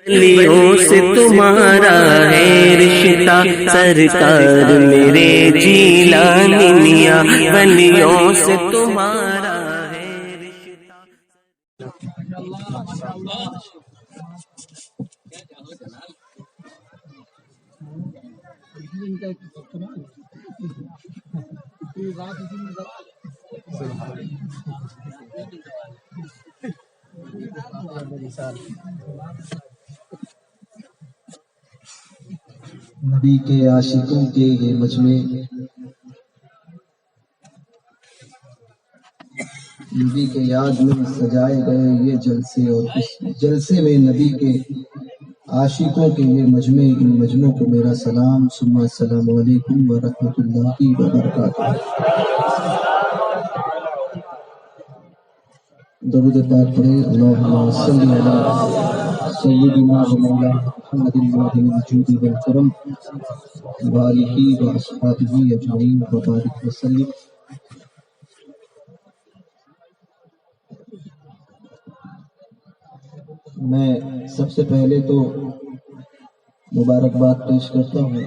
ولیوں سے تمہارا ہے رشتہ سرکار میرے جیلانی میاں، ولیوں سے تمہارا ہے رشتہ۔ نبی کے عاشقوں کے یہ مجمع، نبی کے یاد میں سجائے گئے یہ جلسے، اور اس جلسے میں نبی کے عاشقوں کے یہ مجمع، ان مجمعوں کو میرا سلام ثم السلام علیکم ورحمۃ اللہ وبرکاتہ۔ درود پاک پڑھیں، اللہم صلی علی سیدنا و مولانا محمد الماہی الوجود والکرم وآلہ واصحابہ اجمعین وبارک وسلم۔ میں سب سے پہلے تو مبارکباد پیش کرتا ہوں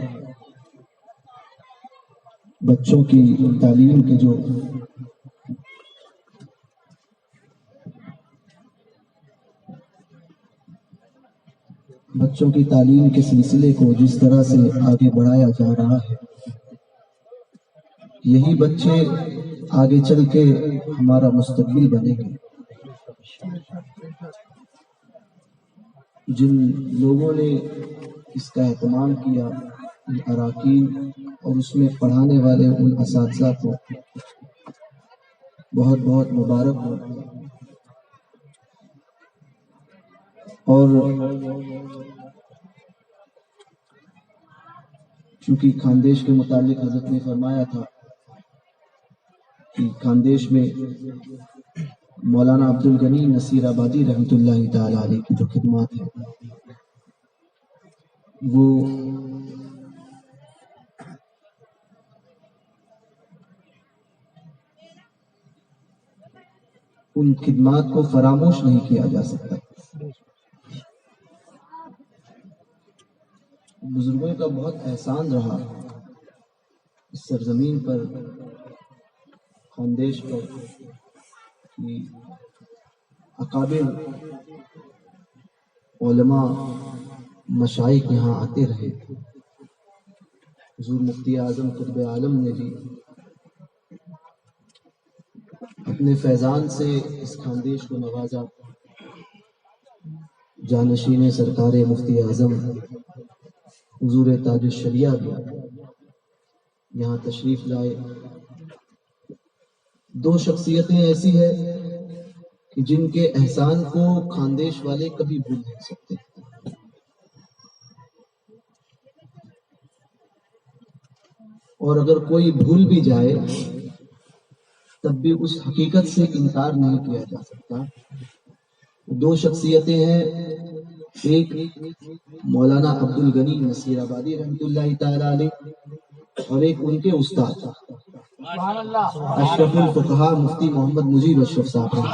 بچوں کی تعلیم کے جو بچوں کی تعلیم کے سلسلے کو جس طرح سے آگے بڑھایا جا رہا ہے، یہی بچے آگے چل کے ہمارا مستقبل بنیں گے۔ جن لوگوں نے اس کا اہتمام کیا، ان اراکین اور اس میں پڑھانے والے ان اساتذہ کو بہت بہت مبارک ہو۔ اور چونکہ خاندیش کے متعلق حضرت نے فرمایا تھا کہ خاندیش میں مولانا عبدالغنی نصیر آبادی رحمۃ اللہ تعالی علیہ کی جو خدمات ہیں، وہ ان خدمات کو فراموش نہیں کیا جا سکتا۔ بزرگوں کا بہت احسان رہا اس سرزمین پر، خاندیش پر، کہ اکابر علماء مشائخ یہاں آتے رہے۔ حضور مفتی اعظم قطب عالم نے بھی اپنے فیضان سے اس خاندیش کو نوازا۔ جانشین سرکار مفتی اعظم حضور تاج الشریعہ بھی یہاں تشریف لائے۔ دو شخصیتیں ایسی ہیں کہ جن کے احسان کو خاندیش والے کبھی بھول نہیں سکتے۔ اور اگر کوئی بھول بھی جائے تب بھی اس حقیقت سے انکار نہیں کیا جا سکتا۔ دو شخصیتیں ہیں، ایک مولانا عبدالغنی نصیر آبادی رحمۃ اللہ تعالی علیہ، اور ایک ان کے استاد اشرف الفقہا مفتی محمد مجیب اشرف صاحب رحمۃ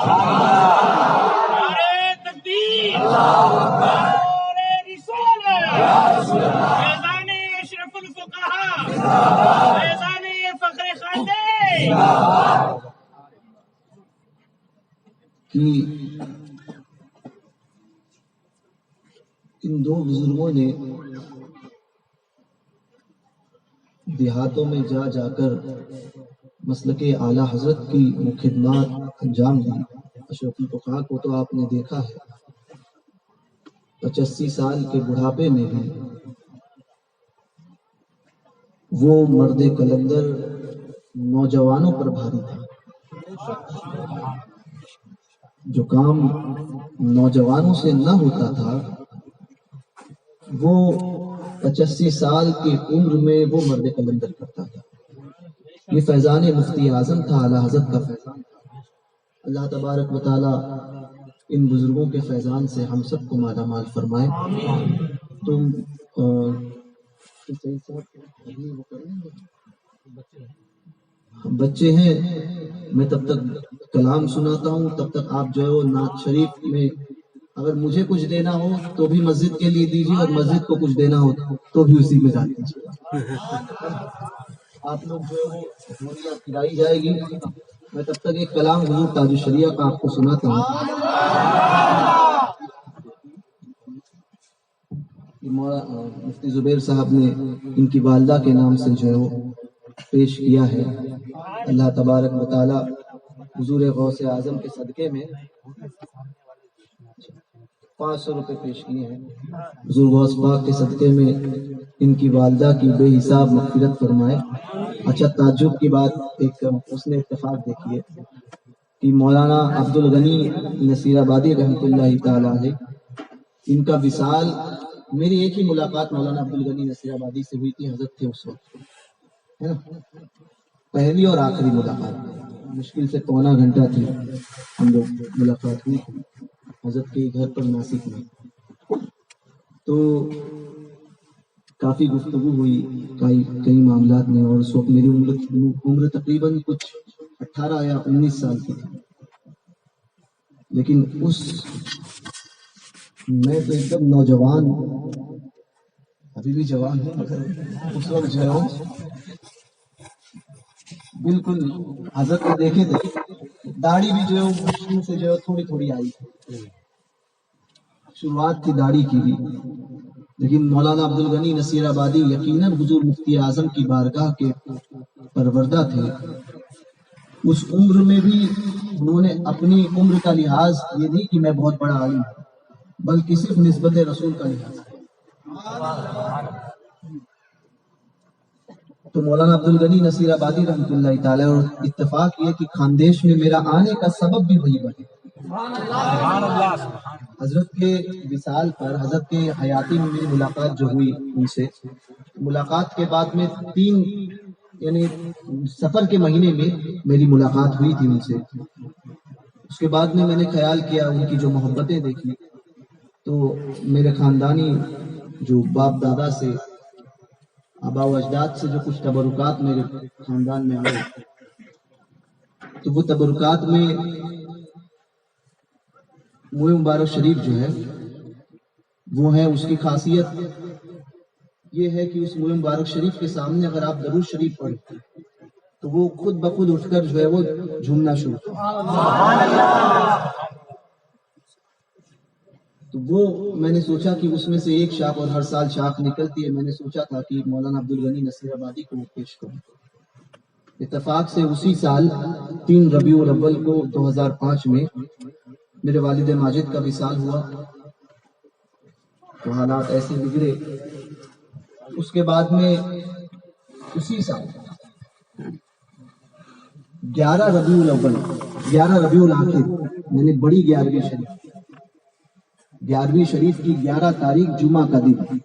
کہ ان دو بزرگوں نے دیہاتوں میں جا جا کر مسلک اعلیٰ حضرت کی وہ خدمات انجام دی۔ اشرف الفقہا کو تو آپ نے دیکھا ہے، 85 سال کے بڑھاپے میں بھی وہ مرد قلندر نوجوانوں پر بھاری تھا۔ جو کام نوجوانوں سے نہ ہوتا تھا وہ 85 سال کی عمر میں وہ مرد قلندر کرتا تھا۔ یہ فیضان مفتی اعظم تھا، اعلیٰ حضرت کا فیضان تھا۔ اللہ تبارک و تعالی ان بزرگوں کے فیضان سے ہم سب کو مالا مال فرمائے۔ تم بچے ہیں، میں تب تک کلام سناتا ہوں، تب تک آپ جو ہے وہ نعت شریف میں اگر مجھے کچھ دینا ہو تو بھی مسجد کے لیے دیجیے، اور مسجد کو کچھ دینا ہو تو بھی اسی میں ڈال دیجیے. آپ لوگ جو ہے وہ گولیاں کھلائی جائے گی. میں تب تک ایک کلام حضور تاج الشریعہ کا آپ کو سناتا ہوں. مفتی زبیر صاحب نے ان کی والدہ کے نام سے جو ہے وہ پیش کیا ہے. اللہ تبارک و تعالی حضور غوث اعظم کے صدقے میں 500 روپے پیش کیے ہیں. حضور غوث پاک کے صدقے میں ان کی والدہ کی بے حساب مغفرت فرمائے. اچھا تعجب کی بات ایک اس نے اتفاق دیکھی ہے کہ مولانا عبد الغنی نصیر آبادی رحمۃ اللہ تعالی علیہ، ان کا وصال، میری ایک ہی ملاقات مولانا عبد الغنی نصیر آبادی سے ہوئی تھی. حضرت تھے اس وقت، ہے نا، پہلی اور آخری ملاقات، مشکل سے پونا گھنٹہ تھی ہم لوگ ملاقات ہوئی تھی حضرت کے گھر پر ناسک میں. تو کافی گفتگو ہوئی کئی معاملات میں، اور اس وقت میری عمر تقریباً کچھ 18 یا 19 سال کی تھی. لیکن میں تو ایک دم نوجوان، ابھی بھی جوان ہوں، مگر اس وقت جو ہے بالکل حضرت کو دیکھے تھے. داڑھی بھی جو ہے مشکل سے جو ہے تھوڑی تھوڑی آئی، شروعات تھی داڑھی کی بھی. لیکن مولانا عبد الغنی نصیر آبادی یقیناً حضور مفتی اعظم کی بارگاہ کے پروردہ تھے. اس عمر میں بھی انہوں نے اپنی عمر کا لحاظ یہ نہیں کہ میں بہت بڑا عالم ہوں، بلکہ صرف نسبت رسول کا لحاظ. تو مولانا عبد الغنی نصیر آبادی رحمۃ اللہ تعالی، اور اتفاق یہ کہ خاندیش میں میرا آنے کا سبب بھی وہی بنے. حضرت کے وصال پر، حضرت کے حیاتی میں میری ملاقات جو ہوئی ان سے، ملاقات کے بعد میں 3 یعنی سفر کے مہینے میں میری ملاقات ہوئی تھی ان سے. اس کے بعد میں نے خیال کیا، ان کی جو محبتیں دیکھی، تو میرے خاندانی جو باپ دادا سے، آبا و اجداد سے جو کچھ تبرکات میرے خاندان میں آئے، تو وہ تبرکات میں وہ مبارک شریف جو ہے وہ ہے، اس کی خاصیت یہ ہے کہ اس موئے مبارک شریف کے سامنے اگر آپ درود شریف پڑھیں تو وہ خود بخود اٹھ کر جو ہے وہ جھومنا شروع کرتا. تو وہ میں نے سوچا کہ اس میں سے ایک شاخ، اور ہر سال شاخ نکلتی ہے، میں نے سوچا تھا کہ مولانا عبد الغنی نصیر آبادی کو پیش کروں. اتفاق سے اسی سال 3 ربیع الاول کو 2005 میں میرے والد ماجد کا وصال ہوا. تو حالات ایسے بگڑے. اس کے بعد میں اسی سال 11 ربیع الاول 11 ربیع الاخر، میں نے بڑی 11ویں شریف کی 11 تاریخ جمعہ کا دن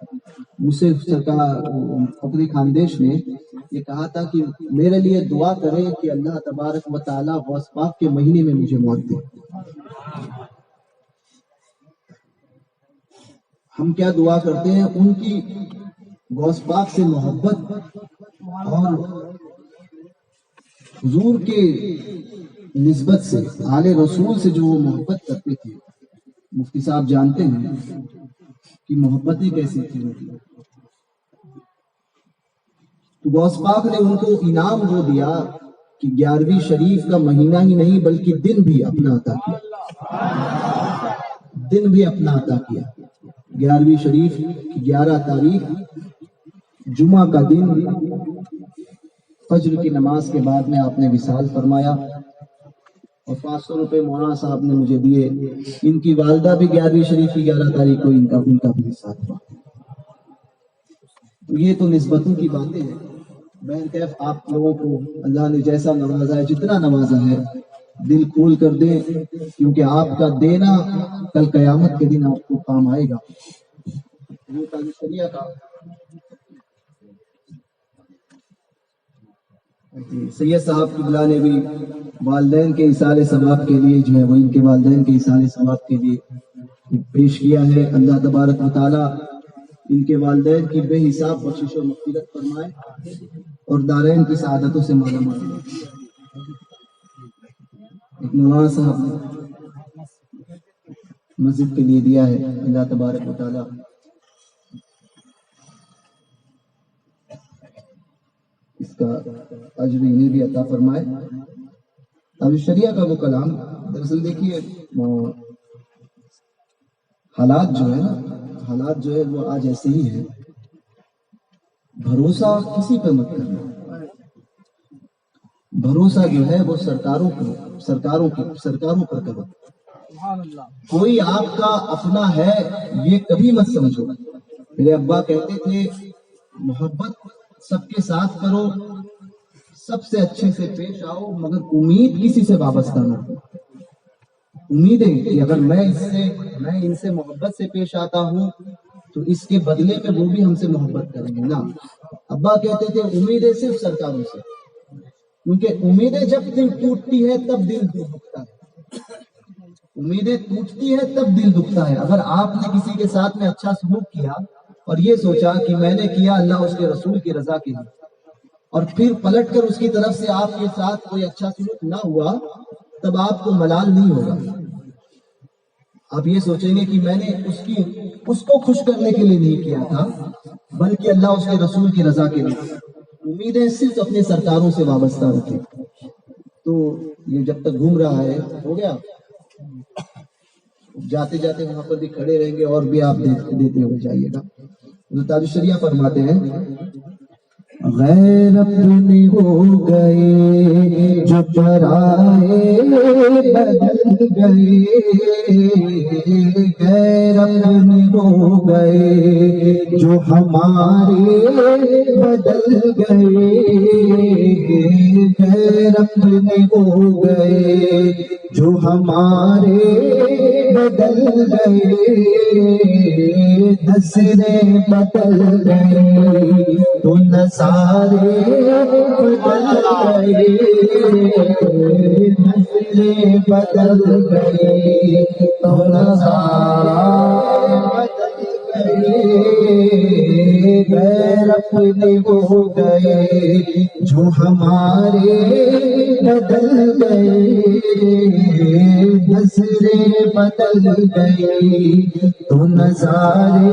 مجھ سے سرکار اپنے خاندیش نے یہ کہا تھا کہ میرے لیے دعا کرے کہ اللہ تبارک و تعالی غوث پاک کے مہینے میں مجھے موت دے. ہم کیا دعا کرتے ہیں، ان کی غوث پاک سے محبت اور حضور کے نسبت سے، آل رسول سے جو وہ محبت کرتے تھے، مفتی صاحب جانتے ہیں کہ محبتیں کیسی تھی. تو غوث پاک نے ان کو انعام وہ دیا کہ 11ویں شریف کا مہینہ ہی نہیں بلکہ دن بھی اپنا عطا کیا. 11ویں شریف کی 11 تاریخ جمعہ کا دن، فجر کی نماز کے بعد میں آپ نے وصال فرمایا، اور 500 روپے مولانا صاحب نے مجھے دیے. ان کی والدہ بھی 11ویں شریف کی 11 تاریخ کو ان کا بھی وصال ہوا. تو یہ تو نسبتوں کی باتیں ہیں. بہن کیف آپ لوگوں کو اللہ نے جیسا نوازا ہے، جتنا نوازا ہے، دل کھول کر دیں، کیونکہ آپ کا دینا کل قیامت کے دن آپ کو کام آئے گا. وہ تاجشریہ کا سید صاحب قبلہ نے بھی والدین کے ایصال ثواب کے لیے جو ہے وہ ان کے والدین کے ایصال ثواب کے لیے پیش کیا ہے. اللہ تبارک و تعالی ان کے والدین کی بے حساب بخشش و مغفرت فرمائے اور دارین کی سعادتوں سے مالا مال. مولانا صاحب مسجد کے لیے دیا ہے، اللہ تبارک و تعالیٰ اس کا اجر انہیں بھی عطا فرمائے۔ اب شریعہ کا وہ کلام، دراصل دیکھیے حالات جو ہے وہ آج ایسے ہی ہے۔ بھروسہ کسی پہ مت کرنا، بھروسہ جو ہے وہ سرکاروں پر کرو۔ کوئی آپ کا اپنا ہے یہ کبھی مت سمجھو۔ میرے ابا کہتے تھے محبت سب کے ساتھ کرو، سب سے اچھے سے پیش آؤ، مگر امید کسی سے وابستہ نہ ہو۔ امید ہے کہ اگر میں ان سے محبت سے پیش آتا ہوں تو اس کے بدلے میں وہ بھی ہم سے محبت کریں گے نا۔ ابا کہتے تھے امیدیں صرف سرکاروں سے، کیونکہ امیدیں جب دل ٹوٹتی ہے تب دل دکھتا ہے، امیدیں ٹوٹتی ہے تب دل دکھتا ہے۔ اگر آپ نے کسی کے ساتھ میں اچھا سلوک کیا اور یہ سوچا کہ میں نے کیا اللہ اس کے رسول کی رضا کے لیے، اور پھر پلٹ کر اس کی طرف سے آپ کے ساتھ کوئی اچھا سلوک نہ ہوا، تب آپ کو ملال نہیں ہوگا۔ آپ یہ سوچیں گے کہ میں نے اس کو خوش کرنے کے لیے نہیں کیا تھا، بلکہ اللہ اس کے رسول کی رضا کے لیے۔ امیدیں صرف اپنے سرکاروں سے وابستہ رکھیں۔ تو یہ جب تک گھوم رہا ہے ہو گیا، جاتے جاتے وہاں پر بھی کھڑے رہیں گے اور بھی آپ دیتے ہوئے جائیے گا۔ تاج الشریعہ فرماتے ہیں غیر اپنے ہو گئے جو پرائے بدل گئے، غیر اپنے ہو گئے جو ہمارے بدل گئے، غیر اپنے ہو گئے جو ہمارے بدل گئے، نظریں بدل گئی تو نظارے بدل گئے، نظریں بدل گئی تو نظارہ بدل گئے، غیر اپنے ہو گئے جو ہمارے بدل گئے، نظریں بدل گئی تو نظارے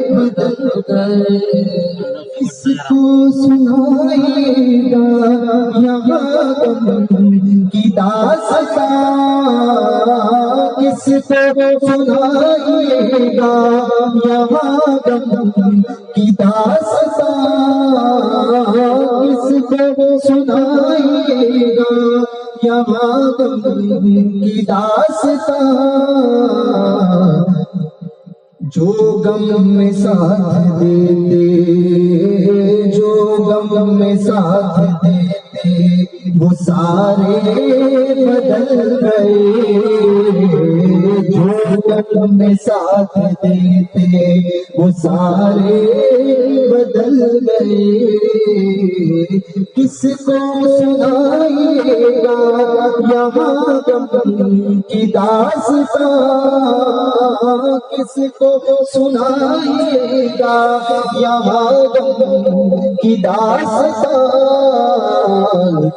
بدل گئے۔ کس کو سنائے گا یہاں غم کی داستان، کس کو سنائے گا یہاں غم کی داستان، کس کو سنائے گا یہاں غم کی داستان، جو غم میں ساتھ دیتے، جو غم میں ساتھ دیتے وہ سارے بدل گئے، جو غم میں ساتھ دیتے وہ سارے بدل گئے، کس کو سنائے گا یہاں غم کی داستان، کس کو سنائے گا یہاں غم کی داستان،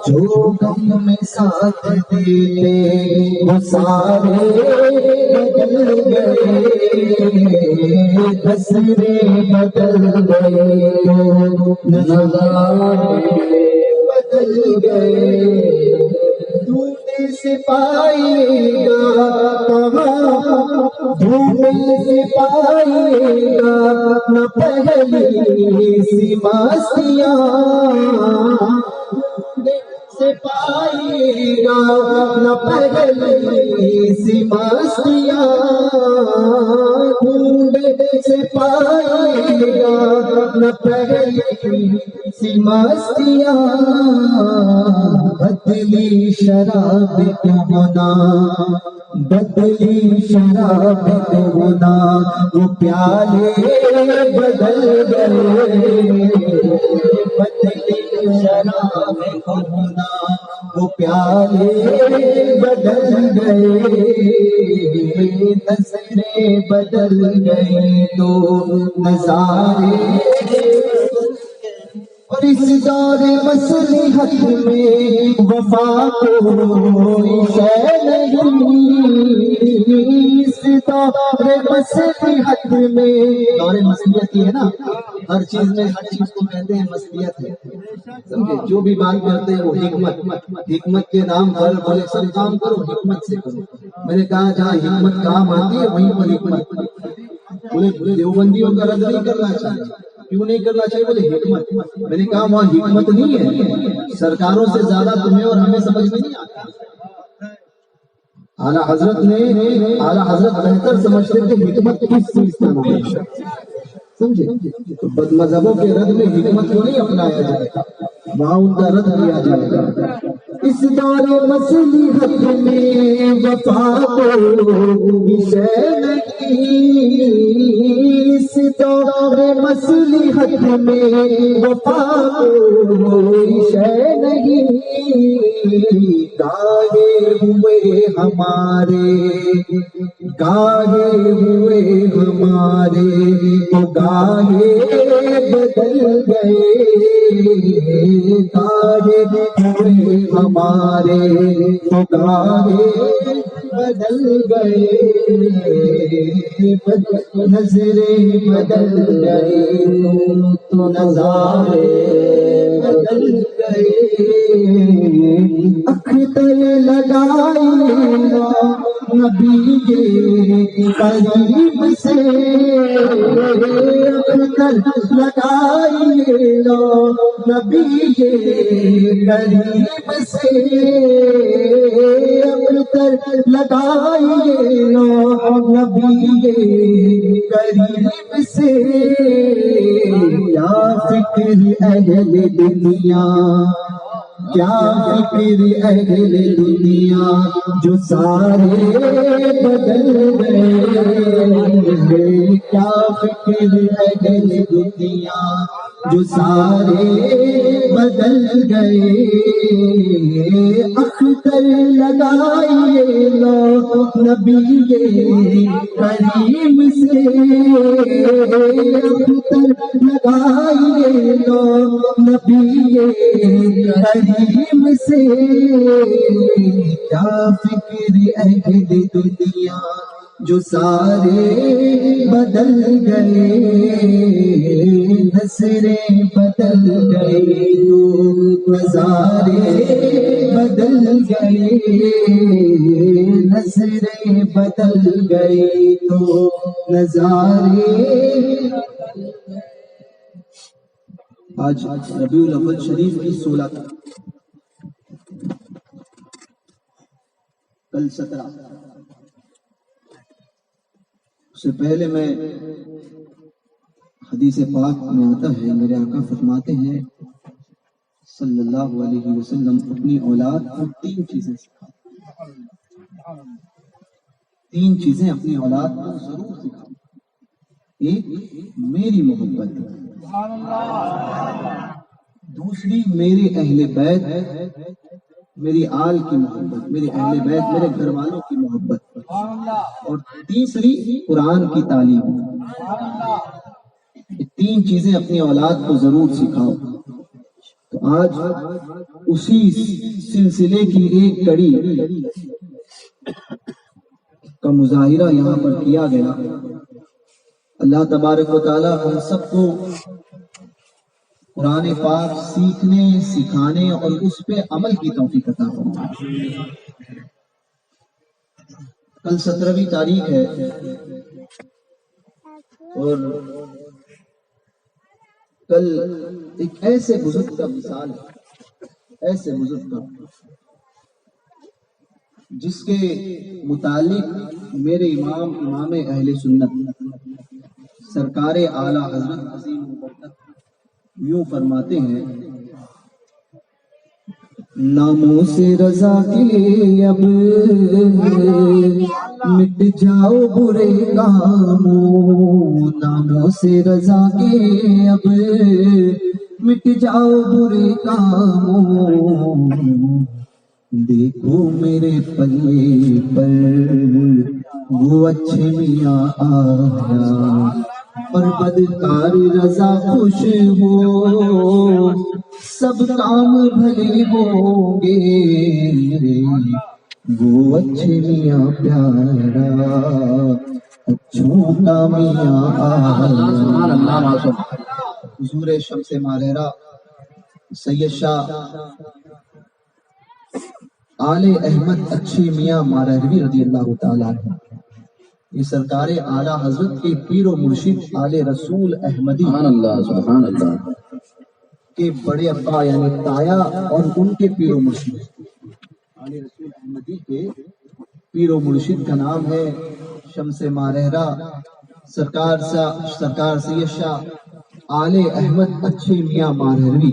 جو غم میں ساتھ دیتے وہ سارے بدل گئے، نظریں بدل گئے نظارے بدل گئے، ڈھونڈنے سے پائے گا کہاں، ڈھونڈنے سے پائے گا نہ پہلی سی مستیاں، ڈھونڈنے سے پائے گا نہ پہلی سی مستیاں، ڈھونڈنے سے پائے گا نہ پہلی سی مستیاں، بدلی شراب کو ہونا، بدلی شراب کو ہونا، وہ پیالے بدل گئے، بدلی شراب کو ہونا وہ پیالے بدل گئے، نظریں بدل گئی تو نظارے، اور اس دور مصلحت میں وفا کوئی شے نہیں، اس دور مصلحت میں، دور مصلحت یہ ہے نا، ہر چیز میں ہر چیز کو کہتے ہیں مصلحت ہے، سمجھے؟ جو بھی بات کرتے ہیں وہ حکمت کے نام پر بولے سب کام کرو حکمت سے کرو۔ میں نے کہا جہاں حکمت کام آتی ہے وہیں پر حکمت، بولے دیوبندیوں کا رد نہیں کرنا چاہیے، کیوں نہیں کرنا چاہیے؟ بولے حکمت۔ میں نے کہا وہاں حکمت نہیں ہے، سرکاروں سے زیادہ تمہیں اور ہمیں سمجھ میں نہیں آتا۔ اعلیٰ حضرت بہتر سمجھتے کہ حکمت کس چیز کا نام ہے، سمجھے؟ تو بد مذہبوں کے رد میں حکمت کو نہیں اپنایا جائے گا، وہاں ان کا رد کیا جائے گا۔ اس دور مصلحت میں وفا کوئی شے نہیں، اس دور مصلحت میں وفا کوئی شے نہیں، گاہے ہوئے ہمارے تو گاہے بدل گئے، گاہے ہوئے ہمارے تو گاہے بدل گئے، نظریں بدل گئے تو نظارے بدل گئے، اختر لگائی نبی کے قریب سے، اختر لگائی نبی کے قریب سے، اختر لگائی نبی کے قریب سے، کیا فکر اہل دنیا، کیا فکر اہل دنیا جو سارے بدل گئے، کیا فکر اہل دنیا جو سارے بدل گئے، اختر لگائیے نبی کے کریم سے، اختر لگائیے نبی کے کریم سے، کیا فکر اہل دنیا جو سارے بدل گئے، نظریں بدل گئی تو نظارے بدل گئے، نظریں بدل گئی تو نظارے۔ آج ربیع الاول شریف کی 16 کل 17، اس سے پہلے میں حدیث پاک میں آتا ہے، میرے آقا فرماتے ہیں صلی اللہ علیہ وسلم اپنی اولاد کو 3 چیزیں سکھاؤ، 3 چیزیں اپنی اولاد کو ضرور سکھاؤ۔ ایک میری محبت، دوسری میرے اہل بیت، میری آل کی محبت، میرے اہل بیت میرے گھر والوں کی محبت، اور تیسری قرآن کی تعلیم۔ یہ 3 چیزیں اپنی اولاد کو ضرور سکھاؤ۔ تو آج اسی سلسلے کی ایک کڑی کا مظاہرہ یہاں پر کیا گیا۔ اللہ تبارک و تعالی ہم سب کو قرآن پاک سیکھنے، سکھانے اور اس پہ عمل کی توفیق عطا فرمائے۔ کل 17ویں تاریخ ہے اور کل ایک ایسے بزرگ کا مثال ہے، ایسے بزرگ کا جس کے متعلق میرے امام اہل سنت سرکار اعلیٰ حضرت عظیم البرکت یوں فرماتے ہیں، ناموں سے رضا کے اب مٹ جاؤ برے کاموں، ناموں سے رضا کے اب مٹ جاؤ برے کاموں، دیکھو میرے پلے پر وہ اچھے میاں آیا، اور بدکار رضا خوش ہو، سب کام بھلے ہوں گے، وہ اچھے میاں پیارا اچھوں کا میاں آیا۔ حضور شمس ماہرہ سید شاہ آل احمد اچھے میاں ماہروی رضی اللہ تعالیٰ عنہ، یہ سرکار اعلیٰ حضرت کے پیر و مرشد آل رسول احمدی سبحان اللہ کے بڑے ابا یعنی تایا، اور ان کے پیر و مرشد آل رسول احمدی کے پیر و مرشد کا نام ہے شمس ماہرہ سرکار سید شاہ آل احمد اچھے میاں ماہروی،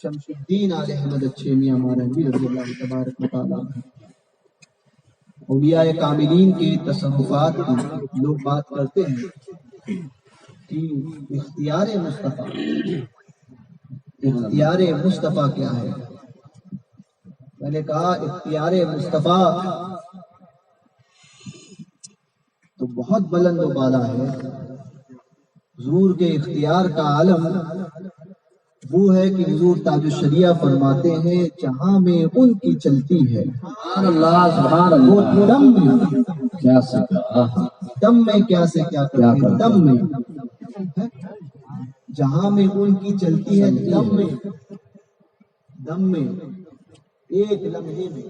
شمس الدین آل احمد اچھے میاں ماہروی رضی اللہ تبارک و تعالیٰ عنہ۔ اولیاء کاملین کے تصرفات کی لوگ بات کرتے ہیں کہ اختیار مصطفیٰ کیا ہے؟ میں نے کہا اختیار مصطفیٰ تو بہت بلند و بالا ہے۔ حضور کے اختیار کا عالم وہ ہے کہ حضور تاج الشریعہ فرماتے ہیں جہاں میں ان کی چلتی ہے، سبحان اللہ وہ دم میں کیا سکا دم میں کیا سے کیا کرتے ہیں، دم میں جہاں میں ان کی چلتی ہے، دم میں ایک لمحے میں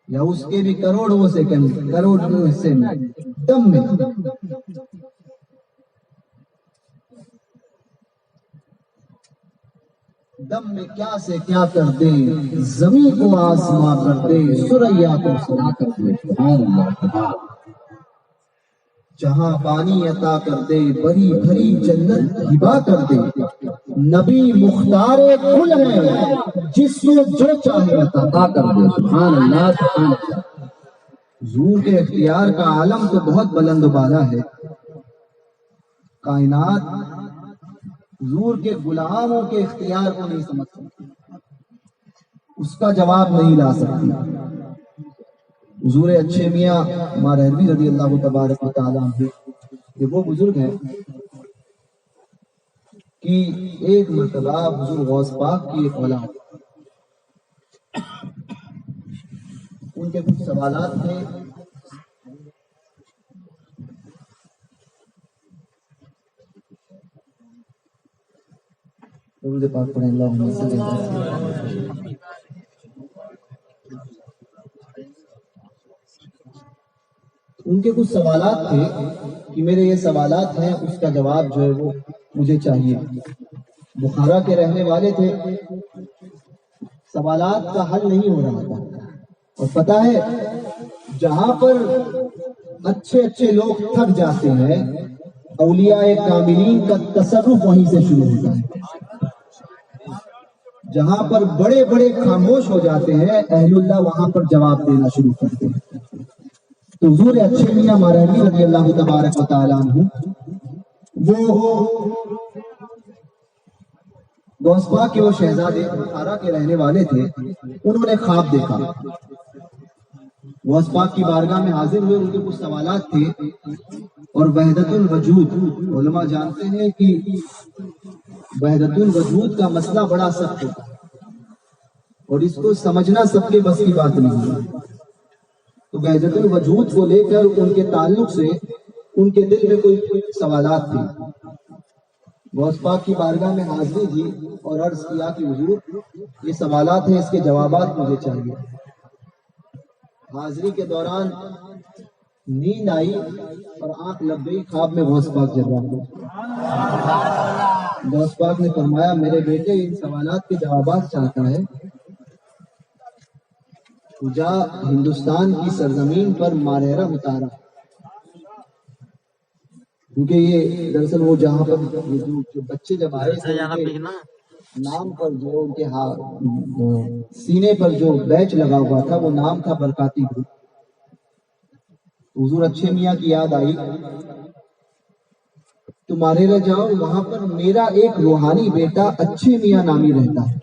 یا اس کے بھی کروڑوں سیکنڈ کروڑوں حصے میں، دم میں دم میں کیا سے کیا کر دے، زمین کو آسماں کر دے، سریا کو سنا کر دے، سبحان اللہ جہاں پانی عطا کر دے، بڑی بھری جنت ہبا کر دے، نبی مختار کل ہے جس کو جو چاہے عطا کر دے، سبحان اللہ سبحان اللہ حضور کے اختیار کا عالم تو بہت بلند و بالا ہے۔ کائنات حضور کے غلاموں کے اختیار کو نہیں سمجھ سکتی، اس کا جواب نہیں لا سکتی۔ حضور اچھے میاں ماہروی رضی اللہ تبارک و تعالیٰ عنہ یہ وہ بزرگ ہیں کہ ایک مرتبہ حضور غوث پاک کی ایک اولاد، ان کے کچھ سوالات تھے، درود پاک پڑھیں اللہم صلی اللہ علیہ وسلم۔ ان کے کچھ سوالات تھے کہ میرے یہ سوالات ہیں، اس کا جواب جو ہے وہ مجھے چاہیے۔ بخارا کے رہنے والے تھے، سوالات کا حل نہیں ہو رہا تھا، اور پتہ ہے جہاں پر اچھے اچھے لوگ تھک جاتے ہیں، اولیاء کاملین کا تصرف وہیں سے شروع ہوتا ہے۔ جہاں پر بڑے بڑے خاموش ہو جاتے ہیں، اہل اللہ وہاں پر جواب دینا شروع کرتے ہیں۔ تو حضور اچھے میاں ماہروی رضی اللہ تبارک و تعالیٰ عنہ وہ غوث پاک کے وہ شہزادے بخارا کے رہنے والے تھے، انہوں نے خواب دیکھا، غوث پاک کی بارگاہ میں حاضر ہوئے، ان کے کچھ سوالات تھے، اور وحدت الوجود علماء جانتے ہیں کہ وحدت الوجود کا مسئلہ بڑا سخت ہوتا ہے اور اس کو سمجھنا سب کے بس کی بات نہیں ہے۔ تو وحدت الوجود کو لے کر ان کے تعلق سے ان کے دل میں کوئی سوالات تھے۔ غوث پاک کی بارگاہ میں حاضری دی اور عرض کیا کہ حضور یہ سوالات ہیں، اس کے جوابات مجھے چاہیے۔ حاضری کے دوران نیند آئی اور آنکھ لگ گئی، خواب میں غوث پاک جلوہ ہوئے۔ غوث پاک نے فرمایا میرے بیٹے ان سوالات کے جوابات چاہتا ہے، تو جا ہندوستان کی سرزمین پر ماہرہ اتارا، کیونکہ یہ دراصل وہ جہاں پر جو بچے جب آئے تھے نام پر جو ان کے سینے پر جو بیچ لگا ہوا تھا وہ نام تھا برکاتی گروپ۔ حضور اچھے میاں کی یاد آئی، تم ماہرہ جاؤ، وہاں پر میرا ایک روحانی بیٹا اچھے میاں نامی رہتا ہے،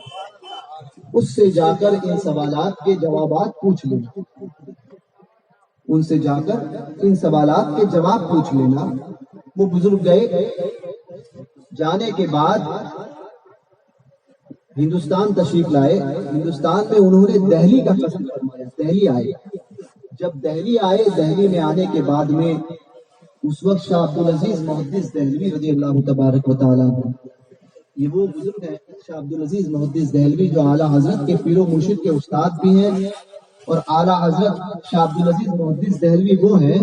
اس سے جا کر ان سوالات کے جوابات پوچھ لینا، ان سے جا کر ان سوالات کے جواب پوچھ لینا، وہ بزرگ گئے، جانے کے بعد ہندوستان تشریف لائے۔ ہندوستان میں انہوں نے دہلی کا قصد فرمایا، دہلی آئے۔ جب دہلی آئے، دہلی میں آنے کے بعد میں اس وقت شاہ عبدالعزیز محدث دہلوی رضی اللہ تبارک و تعالیٰ عنہ، یہ وہ بزرگ ہیں شاہ عبدالعزیز محدث دہلوی جو اعلیٰ حضرت کے پیر و مرشد کے استاد بھی ہیں، اور اعلیٰ حضرت شاہ عبدالعزیز محدث دہلوی وہ ہیں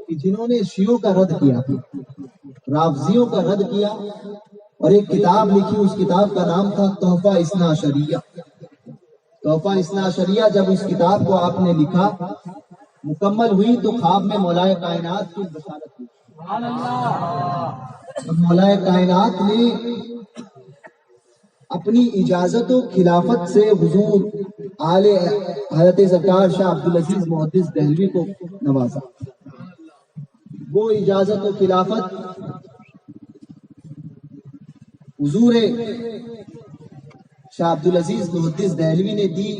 کہ جنہوں نے شیعوں کا رد کیا، رافضیوں کا رد کیا، اور ایک کتاب لکھی، اس کتاب کا نام تھا تحفہ اثنا عشریہ۔ تحفہ اثنا عشریہ جب اس کتاب کو آپ نے لکھا، مکمل ہوئی، تو خواب میں مولائے کائنات کی بشارت ہوئی۔ مولا کائنات نے اپنی اجازت و خلافت سے حضور آل حضرت سرکار شاہ عبدالعزیز محدث دہلوی کو نوازا۔ وہ اجازت و خلافت حضور شاہ عبدالعزیز محدث دہلوی نے دی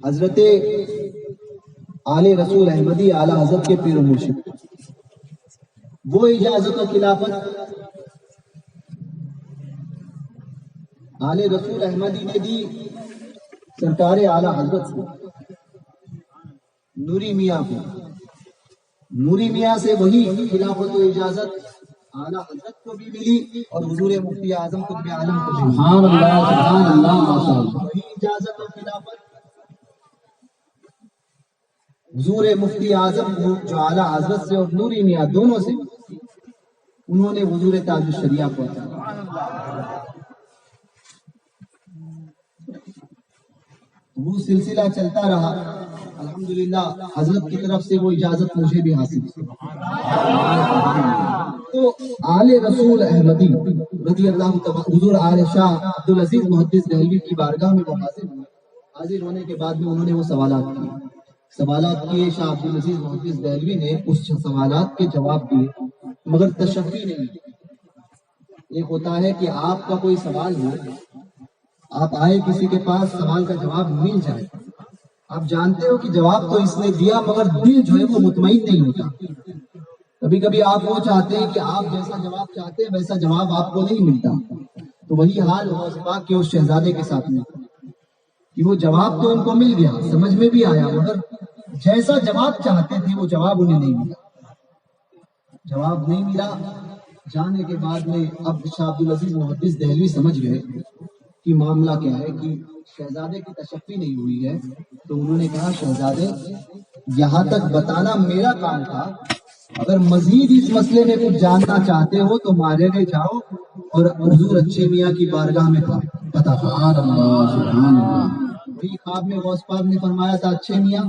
حضرت آل رسول احمدی اعلیٰ حضرت کے پیر و مرشد۔ وہ اجازت و خلافت آل رسول احمدی نے دی سرکار اعلیٰ حضرت کو، نوری میاں کو۔ نوری میاں سے وہی خلافت و اجازت اعلیٰ حضرت کو بھی ملی، اور حضور مفتی اعظم قطب عالم کو بھی ملی۔ سبحان اللہ، سبحان اللہ، ماشاء اللہ۔ وہی اجازت و خلافت حضور مفتی اعظم جو اعلیٰ حضرت سے اور نوری میاں دونوں سے، انہوں نے حضور تاج الشریعہ کو عطا کیا۔ وہ سلسلہ چلتا رہا، الحمدللہ حضرت کی طرف سے وہ اجازت مجھے بھی حاصل ہوئی۔ تو آل رسول احمدی رضی اللہ تعالیٰ حضور آل شاہ عبدالعزیز محدث دہلوی کی بارگاہ میں وہ حاضر ہوئے۔ حاضر ہونے کے بعد میں انہوں نے وہ سوالات کیے۔ شاہ عبدالعزیز محدث دہلوی نے اس سوالات کے جواب دیے، مگر تشفی نہیں۔ ایک ہوتا ہے کہ آپ کا کوئی سوال ہو، آپ آئے کسی کے پاس، سوال کا جواب مل جائے، آپ جانتے ہو کہ جواب تو اس نے دیا، مگر دل جو ہے وہ مطمئن نہیں ہوتا۔ کبھی کبھی آپ وہ چاہتے ہیں کہ آپ جیسا جواب چاہتے ہیں ویسا جواب آپ کو نہیں ملتا۔ تو وہی حال غوث پاک کے اس شہزادے کے ساتھ میں کہ وہ جواب تو ان کو مل گیا، سمجھ میں بھی آیا، مگر جیسا جواب چاہتے تھے وہ جواب انہیں نہیں ملا۔ جواب نہیں ملا، جانے کے بعد میں اب شاہ عبدالعزیز محدث دہلوی سمجھ گئے کہ معاملہ کیا ہے، کہ شہزادے کی تشفی نہیں ہوئی ہے۔ تو انہوں نے کہا شہزادے یہاں تک بتانا میرا کام تھا، اگر مزید اس مسئلے میں کچھ جاننا چاہتے ہو تو مارے جاؤ اور حضور اچھے میاں کی بارگاہ میں پتا کرو۔ سبحان اللہ، سبحان اللہ۔ وہی خواب میں غوث پاک نے فرمایا تھا اچھے میاں،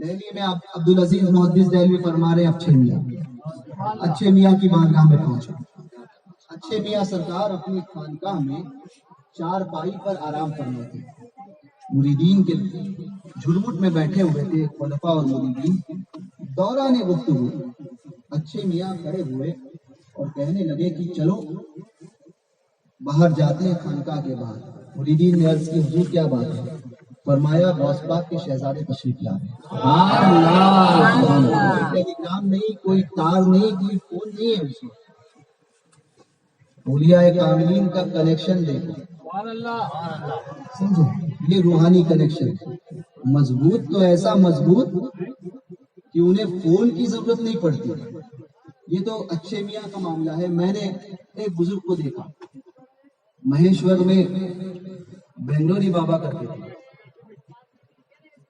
دہلی میں عبدالعزیز محدث دہلوی فرما رہے اچھے میاں، اچھے میاں کی بارگاہ میں پہنچو۔ اچھے میاں سرکار اپنی خانقاہ میں چار پائی پر آرام فرما تھے، مریدین کے جھرمٹ میں بیٹھے ہوئے تھے، خلفاء اور مریدین۔ دوران گفتگو اچھے میاں کھڑے ہوئے اور کہنے لگے کہ چلو باہر جاتے ہیں خانقاہ کے باہر۔ مریدین نے عرض کی حضور کیا بات ہے؟ فرمایا غوث پاک کے شہزادے تشریف لا رہے ہیں۔ سبحان اللہ، سبحان اللہ۔ کوئی ٹیلی گرام نہیں، کوئی تار نہیں، کوئی فون نہیں ہے اس میں۔ اولیاء کاملین کا کنیکشن دیکھو، سمجھو، یہ روحانی کنیکشن مضبوط، تو ایسا مضبوط کہ انہیں فون کی ضرورت نہیں پڑتی۔ یہ تو اچھے میاں کا معاملہ ہے۔ میں نے ایک بزرگ کو دیکھا مہیشور میں، بنگلوری بابا کرتے تھے،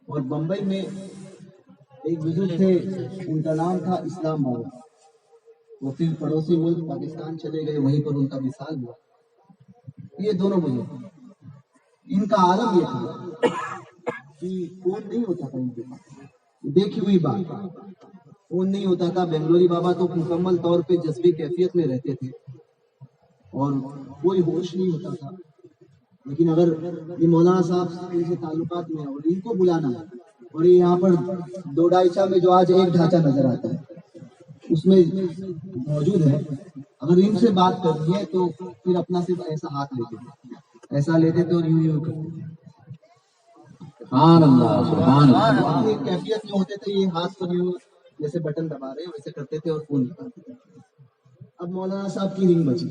اور بمبئی میں ایک بزرگ تھے، ان کا نام تھا اسلام بابا۔ وہ پھر پڑوسی ملک پاکستان چلے گئے، وہیں پر ان کا وصال ہوا۔ یہ دونوں بزرگ، ان کا عالم یہ تھا کہ فون نہیں ہوتا تھا ان کے پاس، دیکھی ہوئی بات، فون نہیں ہوتا تھا۔ بنگلوری بابا تو مکمل طور پہ جذبی کیفیت میں رہتے تھے اور کوئی ہوش نہیں ہوتا تھا۔ لیکن اگر یہ مولانا صاحب ان سے تعلقات میں اور ان کو بلانا ہے، اور یہ یہاں پر دو ڈھائچہ میں جو آج ایک ڈھانچہ نظر آتا ہے اس میں موجود ہے، اگر ان سے بات کرنی ہے تو پھر اپنا صرف ایسا ہاتھ لیتے تھے، ایسا لیتے تھے اور یوں یوں کرتے۔ سبحان اللہ، سبحان اللہ۔ ایک کیفیت میں ہوتے تھے، یہ ہاتھ پر یوں جیسے بٹن دبا رہے ہیں ویسے کرتے تھے اور فون نکالتے تھے۔ اب مولانا صاحب کی رنگ بچی.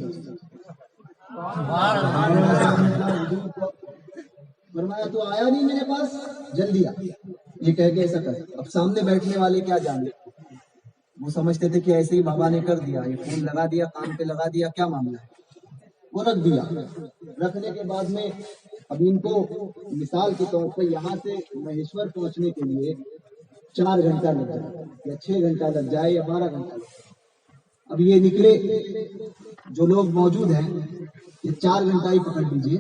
مولانا صاحب نے کہا حضور کو فرمایا تو آیا نہیں میرے پاس, جلدی آ. یہ کہہ کے ایسا کر. اب سامنے بیٹھنے والے کیا جانے, وہ سمجھتے تھے کہ ایسے ہی بابا نے کر دیا, یہ فون لگا دیا, کان پہ لگا دیا, کیا معاملہ ہے. وہ رکھ دیا. رکھنے کے بعد میں اب ان کو مثال کے طور پہ یہاں سے مہیشور پہنچنے کے لیے 4 گھنٹہ لگ جائے یا 6 گھنٹہ لگ جائے یا 12 گھنٹہ لگ جائے. اب یہ نکلے, جو لوگ موجود ہیں یہ 4 گھنٹہ ہی پکڑ لیجیے.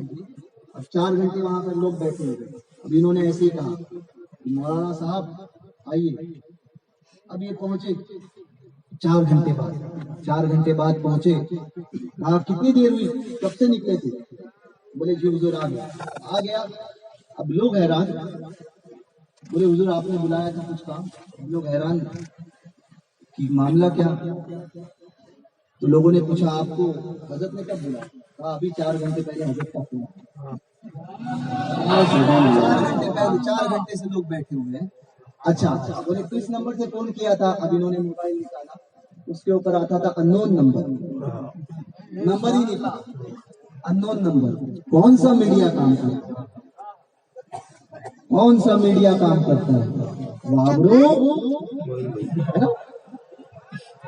اب 4 گھنٹے وہاں پر لوگ بیٹھے ہوئے. اب انہوں نے ایسے ہی کہا مولانا صاحب آئیے. اب یہ پہنچے 4 گھنٹے بعد. 4 گھنٹے بعد پہنچے. آپ کتنی دیر ہوئی, کب سے نکلے تھے؟ بولے جی حضور آ گیا. اب لوگ حیران, بولے حضور آپ نے بلایا تھا کچھ کام. لوگ حیران کہ معاملہ کیا. تو لوگوں نے پوچھا آپ کو حضرت نے کب بلایا؟ کہا ابھی 4 گھنٹے پہلے حضرت کا فون. 4 گھنٹے سے لوگ بیٹھے ہوئے ہیں. اچھا بولے کس نمبر سے فون کیا تھا؟ اب انہوں نے موبائل نکالا, اس کے اوپر آتا تھا انون نمبر. نمبر ہی نہیں تھا, انون نمبر. کون سا میڈیا کام کرتا ہے, کون سا میڈیا کام کرتا ہے؟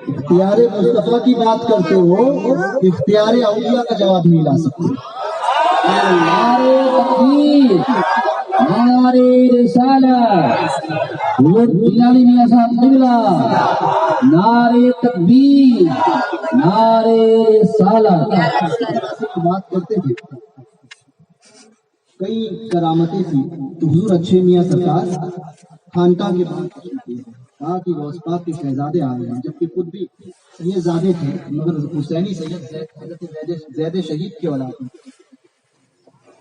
اختیار مصطفیٰ کی بات کرتے ہو, اختیار اولیاء کا جواب نہیں لا سکتے. نعرے تکبیر, نعرے رسالت, حضرت بلالی میاں صاحب قبلہ, نعرے تکبیر, نعرے رسالت. بات کرتے تھے, کئی کرامتیں تھی. تو حضور اچھے میاں سرکار خانقاہ کے بعد کہا کہ غوث پاک کے شہزادے آ رہے ہیں, جبکہ خود بھی یہ زادے تھے مگر حسینی سید حضرت زید شہید کے اولاد تھے.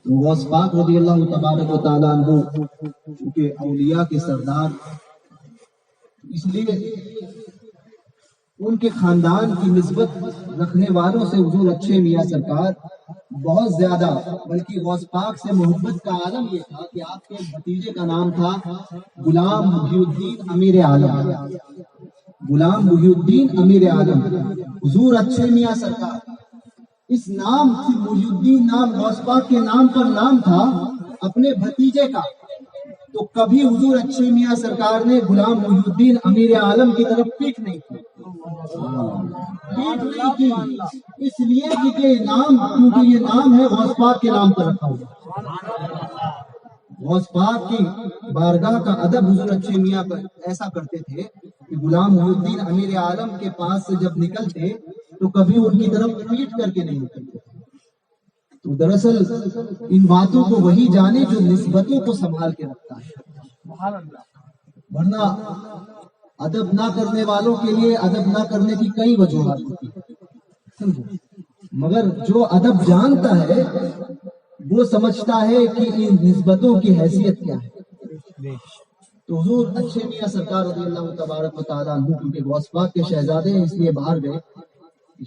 تو غوث پاک رضی اللہ تبارک و تعالیٰ عنہ کیونکہ اولیاء کے سردار, اس لیے ان کے خاندان کی نسبت رکھنے والوں سے حضور اچھے میاں سرکار بہت زیادہ, بلکہ غوث پاک سے محبت کا عالم یہ تھا کہ آپ کے بھتیجے کا نام تھا غلام محی الدین امیر عالم. غلام محی الدین امیر عالم. حضور اچھے میاں سرکار اس نام سے, محی الدین نام غوث پاک کے نام پر نام تھا اپنے بھتیجے کا. تو کبھی حضور اچھے میاں سرکار نے غلام محی الدین امیر عالم کی طرف پیٹ نہیں کی. پیٹ نہیں کی اس لیے کہ یہ نام, کیونکہ یہ نام ہے غوث پاک کے نام پر رکھا ہوا. غوث پاک کی بارگاہ کا ادب حضور اچھے میاں پر ایسا کرتے تھے کہ غلام محی الدین امیر عالم کے پاس سے جب نکلتے تو کبھی ان کی طرف پیٹ کر کے نہیں نکلتے. تو دراصل ان باتوں کو وہی جانے جو نسبتوں کو سنبھال کے رکھتا ہے, ورنہ ادب نہ کرنے والوں کے لیے ادب نہ کرنے کی کئی وجوہات ہوتی ہیں, مگر جو ادب جانتا ہے وہ سمجھتا ہے کہ ان نسبتوں کی حیثیت کیا ہے. تو حضور اچھے میاں سرکار رضی اللہ تبارک و تعالیٰ عنہ کیونکہ غوث پاک کے شہزادے ہیں اس لیے باہر گئے.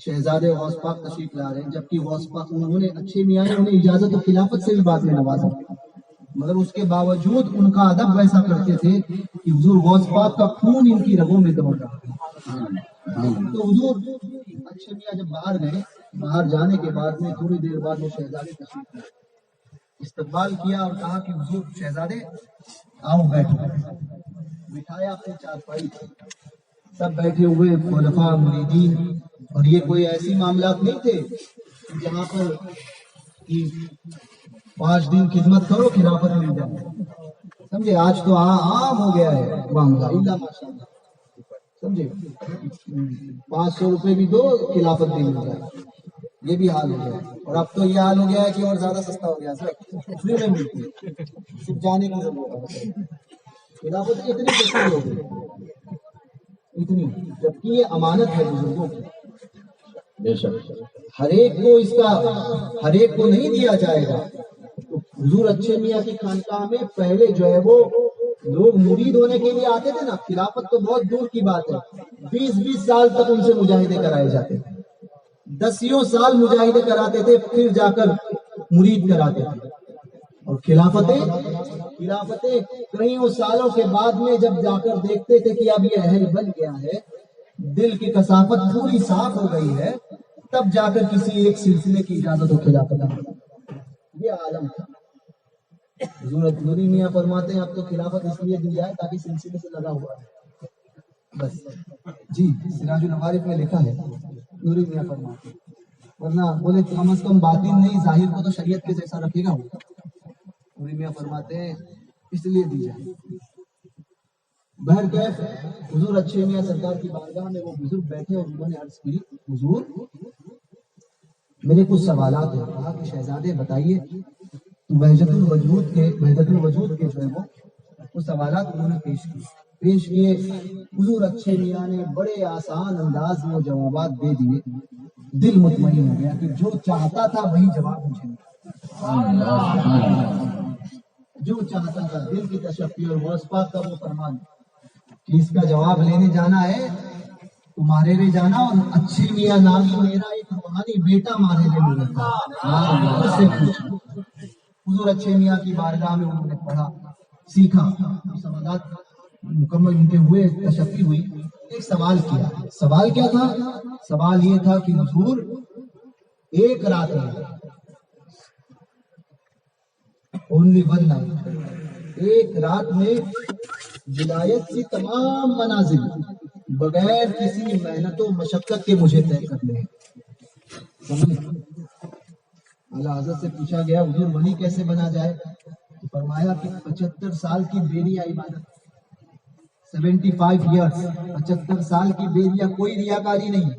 شہزادے غوث پاک تشریف لا رہے ہیں, جبکہ غوث پاک انہوں نے اچھے میاں نے انہیں اجازت و خلافت سے بھی بعد میں نوازا, مگر اس کے باوجود ان کا ادب ویسا کرتے تھے کہ حضور غوث پاک کا خون ان کی رگوں میں دوڑ رہا ہے. تو حضور اچھے میاں جب باہر گئے, باہر جانے کے بعد میں تھوڑی دیر بعد وہ شہزادے تشریف لائے, استقبال کیا اور کہا کہ حضور شہزادے آؤ بیٹھو. بٹھایا اپنے چارپائی پر, سب بیٹھے ہوئے خلفاء مریدین, اور یہ کوئی ایسی معاملات نہیں تھے جہاں پر 5 دن خدمت کرو خلافت مل جائے. سمجھے, آج تو عام ہو گیا ہے معاملہ, اللہ ماشاءاللہ, سمجھے 500 روپے بھی دو خلافت بھی مل جائے, یہ بھی حال ہو گیا ہے. اور اب تو یہ حال ہو گیا ہے کہ اور زیادہ سستا ہو گیا سر, فری میں ملتی ہے, صرف جانے کی ضرورت ہے. خلافت اتنی سستی ہو گئی, اتنی, جبکہ یہ امانت ہے بزرگوں کی. ہر ایک کو اس کا ہر ایک کو نہیں دیا جائے گا. تو حضور اچھے میاں کی خانقاہ میں پہلے جو ہے وہ لوگ مرید ہونے کے لیے آتے تھے نا, خلافت تو بہت دور کی بات ہے, 20-20 سال تک ان سے مجاہدے کرائے جاتے تھے, 10 سال مجاہدے کراتے تھے, پھر جا کر مرید کراتے تھے. اور خلافتیں کئی سالوں کے بعد میں جب جا کر دیکھتے تھے کہ اب یہ اہل بن گیا ہے, دل کی کثافت پوری صاف ہو گئی ہے, تب جا کر کسی ایک سلسلے کی اجازت و خلافت یہ عالم تھا. حضور نوری میاں فرماتے ہیں اب تو خلافت اس لیے دی جائے تاکہ سلسلے سے لگا ہوا ہے بس. جی سراج العوارف میں لکھا ہے نوری میاں فرماتے ہیں. ورنہ بولے کم از کم باطن نہیں ظاہر کو تو شریعت کے جیسا رکھے گا. نوری میاں فرماتے ہیں اس لیے دی جائے. بہرکیف حضور اچھے میاں سرکار کی بارگاہ میں وہ بزرگ بیٹھے اور انہوں نے عرض کی حضور میرے کچھ سوالات ہیں. کہا کہ شہزادے بتائیے. وحدت الوجود کے جو ہے وہ سوالات انہوں نے پیش کیے. حضور اچھے میاں نے بڑے آسان انداز میں وہ جوابات دے دیے. دل مطمئن ہو گیا کہ جو چاہتا تھا وہی جواب مجھے جو چاہتا تھا. دل کی تشفی اور غوث پاک کا وہ فرمان کہ اس کا جواب لینے جانا ہے تمہارے لے جانا اور اچھے میاں نامی میرا ایک روحانی بیٹا مارے لے ملے گا. اس سے پوچھا. حضور اچھے میاں کی بارگاہ میں انہوں نے پڑھا سیکھا. سوالات مکمل ان کے ہوئے تشفی ہوئی. ایک سوال کیا. سوال کیا تھا؟ سوال یہ تھا کہ حضور ایک رات میں اونلی ون نائٹ ایک رات میں ولایت کی تمام منازل بغیر کسی محنت و مشقت کے مجھے طے کرنے ہیں. اعلیٰ حضرت سے پوچھا گیا حضور ولی کیسے بنا جائے؟ فرمایا کہ 75 سال کی بیریا عبادت 75 ایئرس 75 سال کی بیریا کوئی ریاکاری نہیں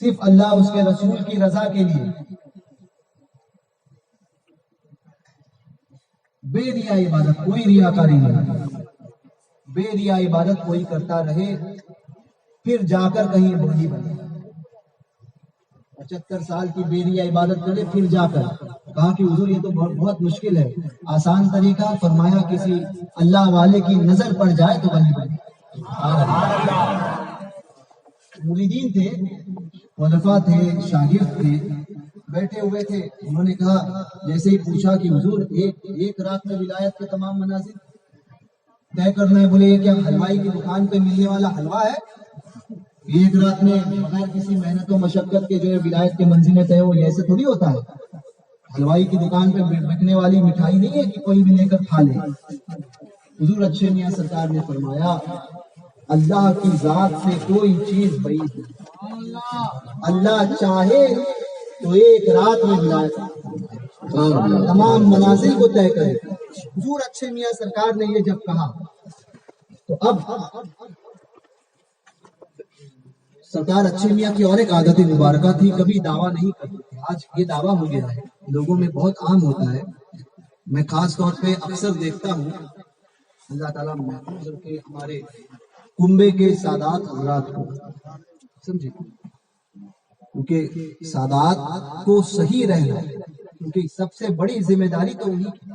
صرف اللہ اس کے رسول کی رضا کے لیے. بے ریا عبادت کوئی ریاکاری نہیں. بے ریا عبادت کوئی کرتا رہے پھر جا کر کہیں بولی بنے. 75 سال کی بے ریا عبادت کرے پھر جا کر. کہا کہ حضور یہ تو بہت مشکل ہے. آسان طریقہ فرمایا کسی اللہ والے کی نظر پڑ جائے تو ولی بنے. مریدین تھے خلفاء تھے شاگرد تھے بیٹھے ہوئے تھے. انہوں نے کہا جیسے ہی پوچھا کہ حضور ایک رات میں ولایت کے تمام منازل طے کرنا ہے. بولے یہ کیا حلوائی کی دکان پہ ملنے والا حلوا ہے؟ ایک رات میں بغیر کسی محنت و مشقت کے جو ہے ولایت کے منزلیں طے ہو. ایسے تھوڑی ہوتا ہے. حلوائی کی دکان پہ بکنے والی مٹھائی نہیں ہے کہ کوئی بھی لے کر کھا لے. حضور اچھے میاں سرکار نے فرمایا اللہ کی ذات سے کوئی چیز بعید نہیں. اللہ چاہے تو ایک رات میں ولایت تمام منازل کو طے کرے. حضور اچھے میاں سرکار نے یہ جب کہا تو اب سرکار اچھے میاں کی اور ایک عادت مبارکہ تھی. کبھی دعویٰ نہیں کرتے تھے. آج یہ دعویٰ ہو گیا ہے لوگوں میں بہت عام ہوتا ہے. میں خاص طور پہ اکثر دیکھتا ہوں اللہ تعالیٰ محفوظ رکھے ہمارے کنبے کے سادات حضرات کو سمجھے کیونکہ سادات کو صحیح رہنا کیونکہ سب سے بڑی ذمہ داری تو انہی کی.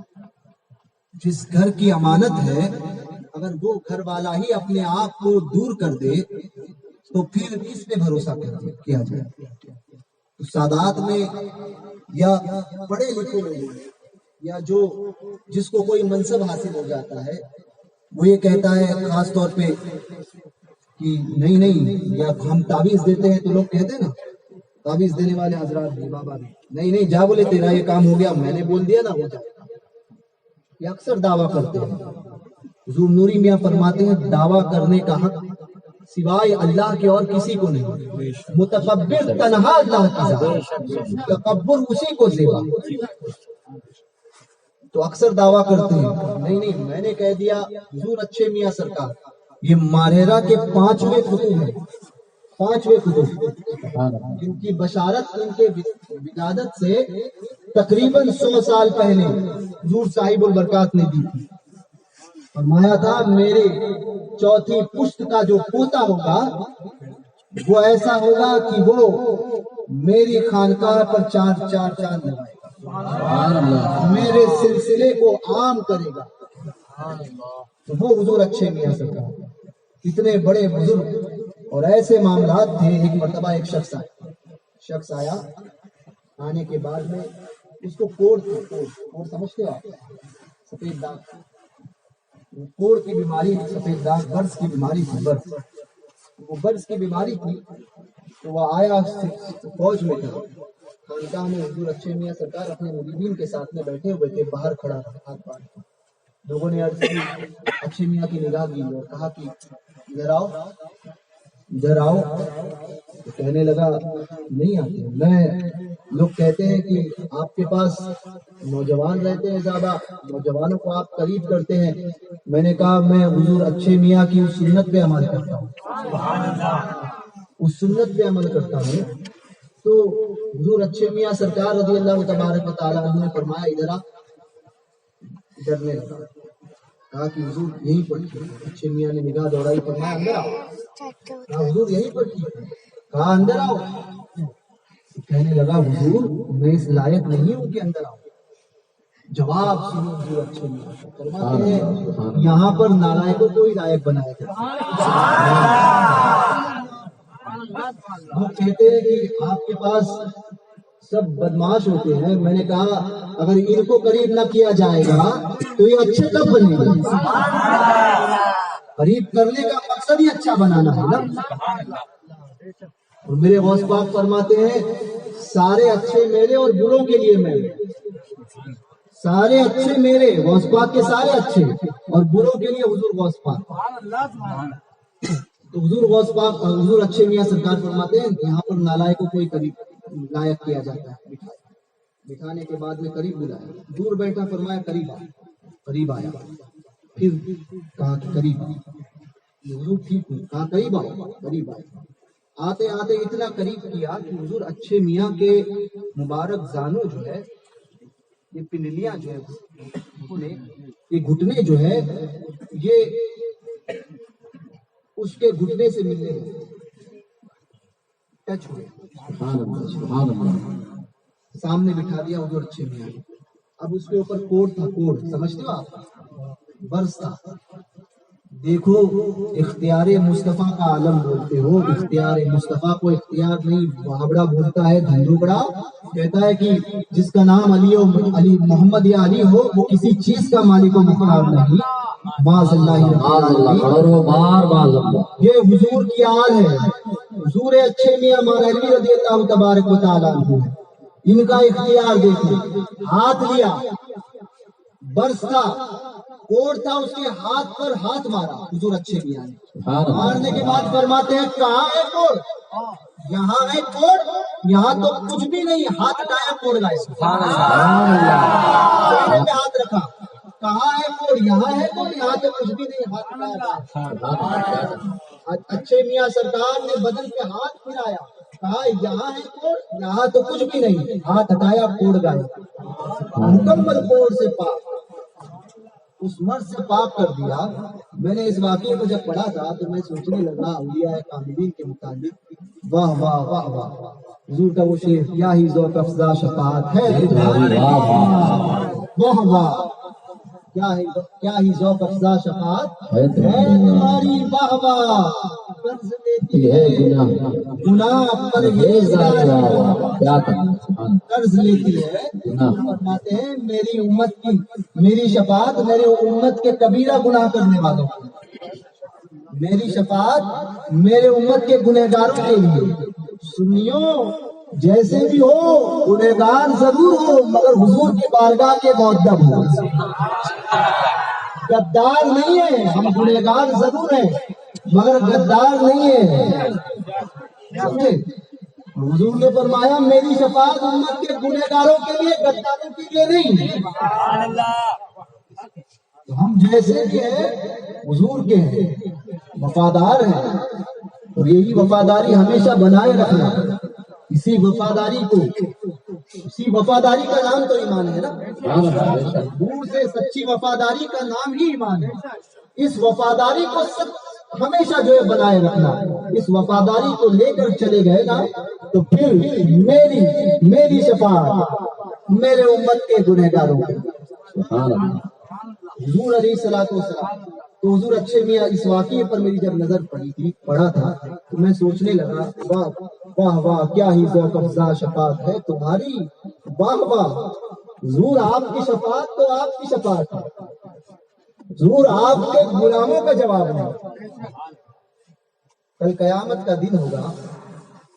جس گھر کی امانت ہے اگر وہ گھر والا ہی اپنے آپ کو دور کر دے تو پھر کس پہ بھروسہ کیا جائے. تو سادات میں یا پڑھے لکھے لوگ یا جس کو کوئی منصب حاصل ہو جاتا ہے وہ یہ کہتا ہے خاص طور پہ کہ نہیں یا ہم تعویذ دیتے ہیں تو لوگ کہتے ہیں نا تعویذ دینے والے حضرات بھی بابا بھی نہیں جا بولے تیرا یہ کام ہو گیا میں نے بول دیا نا ہو جائے. یہ اکثر دعویٰ کرتے ہیں. حضور نوری میاں فرماتے ہیں دعویٰ کرنے کا حق سوائے اللہ کے اور کسی کو نہیں. متکبر تنہا اللہ کی ذات تکبر اسی کو زیبا. تو اکثر دعویٰ کرتے ہیں نہیں میں نے کہہ دیا. حضور اچھے میاں سرکار یہ ماریرا کے 5ویں خطوط ہیں. 5ویں خطوط جن کی بشارت ان کے ولادت سے تقریباً 100 سال پہلے حضور صاحب البرکات نے دی تھی. فرمایا تھا میرے چوتھی پشت کا جو پوتا ہوگا وہ ایسا ہوگا کہ وہ میری خانقاہ پر 4 چاند لگائے گا میرے سلسلے کو عام کرے گا. تو وہ حضور اچھے میاں سرکار اتنے بڑے بزرگ اور ایسے معاملات تھے. ایک مرتبہ ایک شخص آیا. آنے کے بعد میں اس کو کوڑ سمجھتے آپ سفید داغ کوڑ کی بیماری سفید داغ برس کی بیماری تھی. برس وہ برس کی بیماری تھی. تو وہ آیا فوج میں تھا، خانقاہ میں حضور اچھے میاں سرکار اپنے مریدین کے ساتھ میں بیٹھے ہوئے تھے، باہر کھڑا تھا ہاتھ باندھ کے۔ لوگوں نے عرض کی، اچھے میاں کی نگاہ کی اور کہا کہ ادھر آؤ ادھر آؤ۔ تو کہنے لگا نہیں آتے، میں لوگ کہتے ہیں کہ آپ کے پاس نوجوان رہتے ہیں زیادہ، نوجوانوں کو آپ قریب کرتے ہیں۔ میں نے کہا میں حضور اچھے میاں کی اس سنت پہ عمل کرتا ہوں، اس سنت پہ عمل کرتا ہوں۔ تو حضور اچھے میاں سرکار رضی اللہ تبارک و تعالیٰ عنہ نے فرمایا ادھر آ، ڈرنے لگا، کہا کہ حضور یہیں پر تھی۔ اچھے میاں نے نگاہ دوڑائی، فرمایا اندر آؤ، کہا حضور یہیں پر تھی، کہا اندر آؤ۔ کہنے لگا حضور میں اس لائق نہیں ہوں کہ اندر آؤں۔ جواب سنو حضور اچھے میاں، فرماتے ہیں یہاں پر نالائقوں کو ہی لائق بنایا جاتا ہے۔ وہ کہتے ہیں کہ آپ کے پاس سب بدماش ہوتے ہیں۔ میں نے کہا اگر ان کو قریب نہ کیا جائے گا تو یہ اچھے کب بنے گا؟ قریب کرنے کا مقصد ہی اچھا بنانا ہے نا۔ اور میرے غوث پاک فرماتے ہیں سارے اچھے میرے اور بروں کے لیے میں، سارے اچھے میرے، غوث پاک کے سارے اچھے، اور بروں کے لیے حضور غوث پاک۔ تو حضور غوث پاک، حضور اچھے میاں سرکار فرماتے ہیں یہاں پر نالائقوں کو ہی قریب لائق کیا جاتا ہے۔ بٹھانے کے بعد میں قریب بلایا، دور بیٹھا، فرمایا قریب آ، قریب آیا، پھر کہا کہ قریب آ، حضور ٹھیک ہوں، کہا قریب آؤ، قریب آئے۔ آتے آتے اتنا قریب کیا کہ حضور اچھے میاں کے مبارک زانو جو ہے، یہ پنڈلیاں جو ہے، یہ گھٹنے جو ہے، یہ اس کے گھٹنے سے ملنے ٹچ ہوئے۔ سامنے بٹھا دیا حضور اچھے میاں۔ اب اس کے اوپر کوٹ تھا، کوٹ سمجھتے ہو آپ، برس تھا۔ دیکھو اختیار مصطفیٰ کا عالم بولتے ہو، اختیار مصطفیٰ کو اختیار نہیں بھابڑا بولتا ہے، دھندوکڑا کہتا ہے کہ جس کا نام علی محمد یا علی ہو وہ کسی چیز کا مالک و مختار نہیں۔ باز اللہ یہ حضور کی آل ہے، حضور اچھے میاں ماروی رضی اللہ تبارک و تعالیٰ عنہ، ان کا اختیار دیکھو۔ ہاتھ لیا، برس تھا، کوڑ تھا، اس کے ہاتھ پر ہاتھ مارا حضور اچھے میاں نے۔ مارنے کے بعد فرماتے ہیں کہاں ہے کوڑ؟ یہاں ہے کوڑ، یہاں تو کچھ بھی نہیں، ہاتھ ہٹایا کوڑ گائے، چہرے پہ ہاتھ رکھا، کہاں ہے کوڑ؟ یہاں ہے کوڑ، یہاں تو کچھ بھی نہیں، ہاتھ ہٹایا۔ اچھے میاں سرکار نے بدن پہ ہاتھ پھرایا، کہا یہاں ہے کوڑ، یہاں تو کچھ بھی نہیں، ہاتھ ہٹایا، کوڑ گائے، مکمل کوڑ سے پاک، اس مرض سے پاک کر دیا۔ میں نے اس واقعے کو جب پڑھا تھا تو میں سوچنے لگا اولیاء کاملین کے متعلق، واہ واہ واہ واہ، حضور کا وہ شعر کیا ہی ذوق افزا شفاعت ہے تمہاری، واہ واہ، کیا ہی ذوق افزا شفاعت ہے تمہاری، واہ واہ، قرض لیتی ہے گناہ پر قرض لیتی ہے۔ فرماتے ہیں میری امت کی، میری شفاعت میرے امت کے کبیرہ گناہ کرنے والوں کی، میری شفاعت میرے امت کے گنہگاروں کے لیے۔ سنیو جیسے بھی ہو گنہگار ضرور ہو مگر حضور کی بارگاہ کے مؤدب ہو، غدار نہیں ہے، ہم گنہگار ضرور ہیں مگر غدار نہیں ہے، سمجھے؟ حضور نے فرمایا میری شفاعت امت کے گنہگاروں کے لیے، غداروں کے لیے نہیں۔ تو ہم جیسے بھی ہیں حضور کے ہیں، وفادار ہیں، اور یہی وفاداری ہمیشہ بنائے رکھنا۔ اسی وفاداری کا نام تو ایمان ہے نا، دور سے سچی وفاداری کا نام ہی ایمان ہے۔ اس وفاداری کو ہمیشہ جو ہے بنائے رکھنا، اس وفاداری کو لے کر چلے گئے نا تو پھر میری شفاعت میرے امت کے گنہگاروں کی۔ حضور علیہ الصلوۃ والسلام، تو حضور اچھے میاں اس واقعے پر میری جب نظر پڑا تھا تو میں سوچنے لگا واہ واہ واہ، کیا ہی ذوق افزا شفاعت ہے تمہاری، واہ واہ، حضور آپ کی شفاعت تو آپ کی شفاعت ہے، حضور آپ کے غلاموں کا جواب ہے۔ کل قیامت کا دن ہوگا،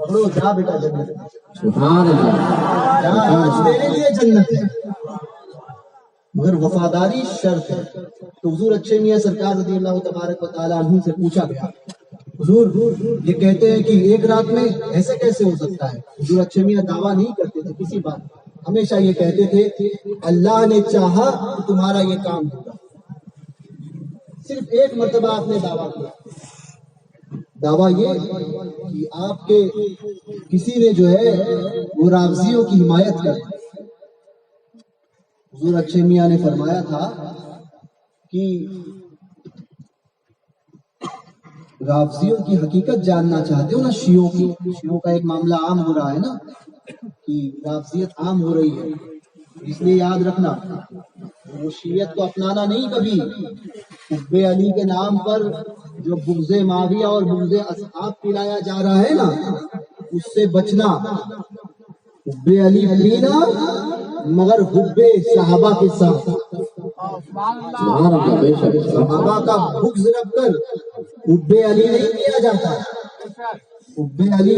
پکڑو جا بیٹا جنت میں، سبحان اللہ جا آج تیرے لیے جنت ہے، مگر وفاداری شرط ہے۔ تو حضور اچھے میاں سرکار رضی اللہ تبارک و تعالیٰ عنہ سے پوچھا گیا، حضور یہ کہتے ہیں کہ ایک رات میں ایسے کیسے ہو سکتا ہے؟ حضور اچھے میاں دعویٰ نہیں کرتے تھے کسی بات، ہمیشہ یہ کہتے تھے اللہ نے چاہا تو تمہارا یہ کام ہوگا۔ صرف ایک مرتبہ آپ نے دعویٰ کیا، دعویٰ یہ کہ آپ کے کسی نے جو ہے وہ رافضیوں کی حمایت کر دی۔ حضور اچھے میاں نے فرمایا تھا کہ رافضیوں کی حقیقت جاننا چاہتے ہو نا، شیعوں کا ایک معاملہ عام ہو رہا ہے نا کہ رافضیت عام ہو رہی ہے، اس لیے یاد رکھنا وہ شیعت کو اپنانا نہیں کبھی، حب علی کے نام پر جو بغض معاویہ اور بغض اصحاب پلایا جا رہا ہے نا اس سے بچنا۔ حب علی پینا مگر حب صحابہ کے ساتھ، سبحان اللہ بے شک صحابہ کا بغض رکھ کر حب علی نہیں کیا جاتا۔ حب علی،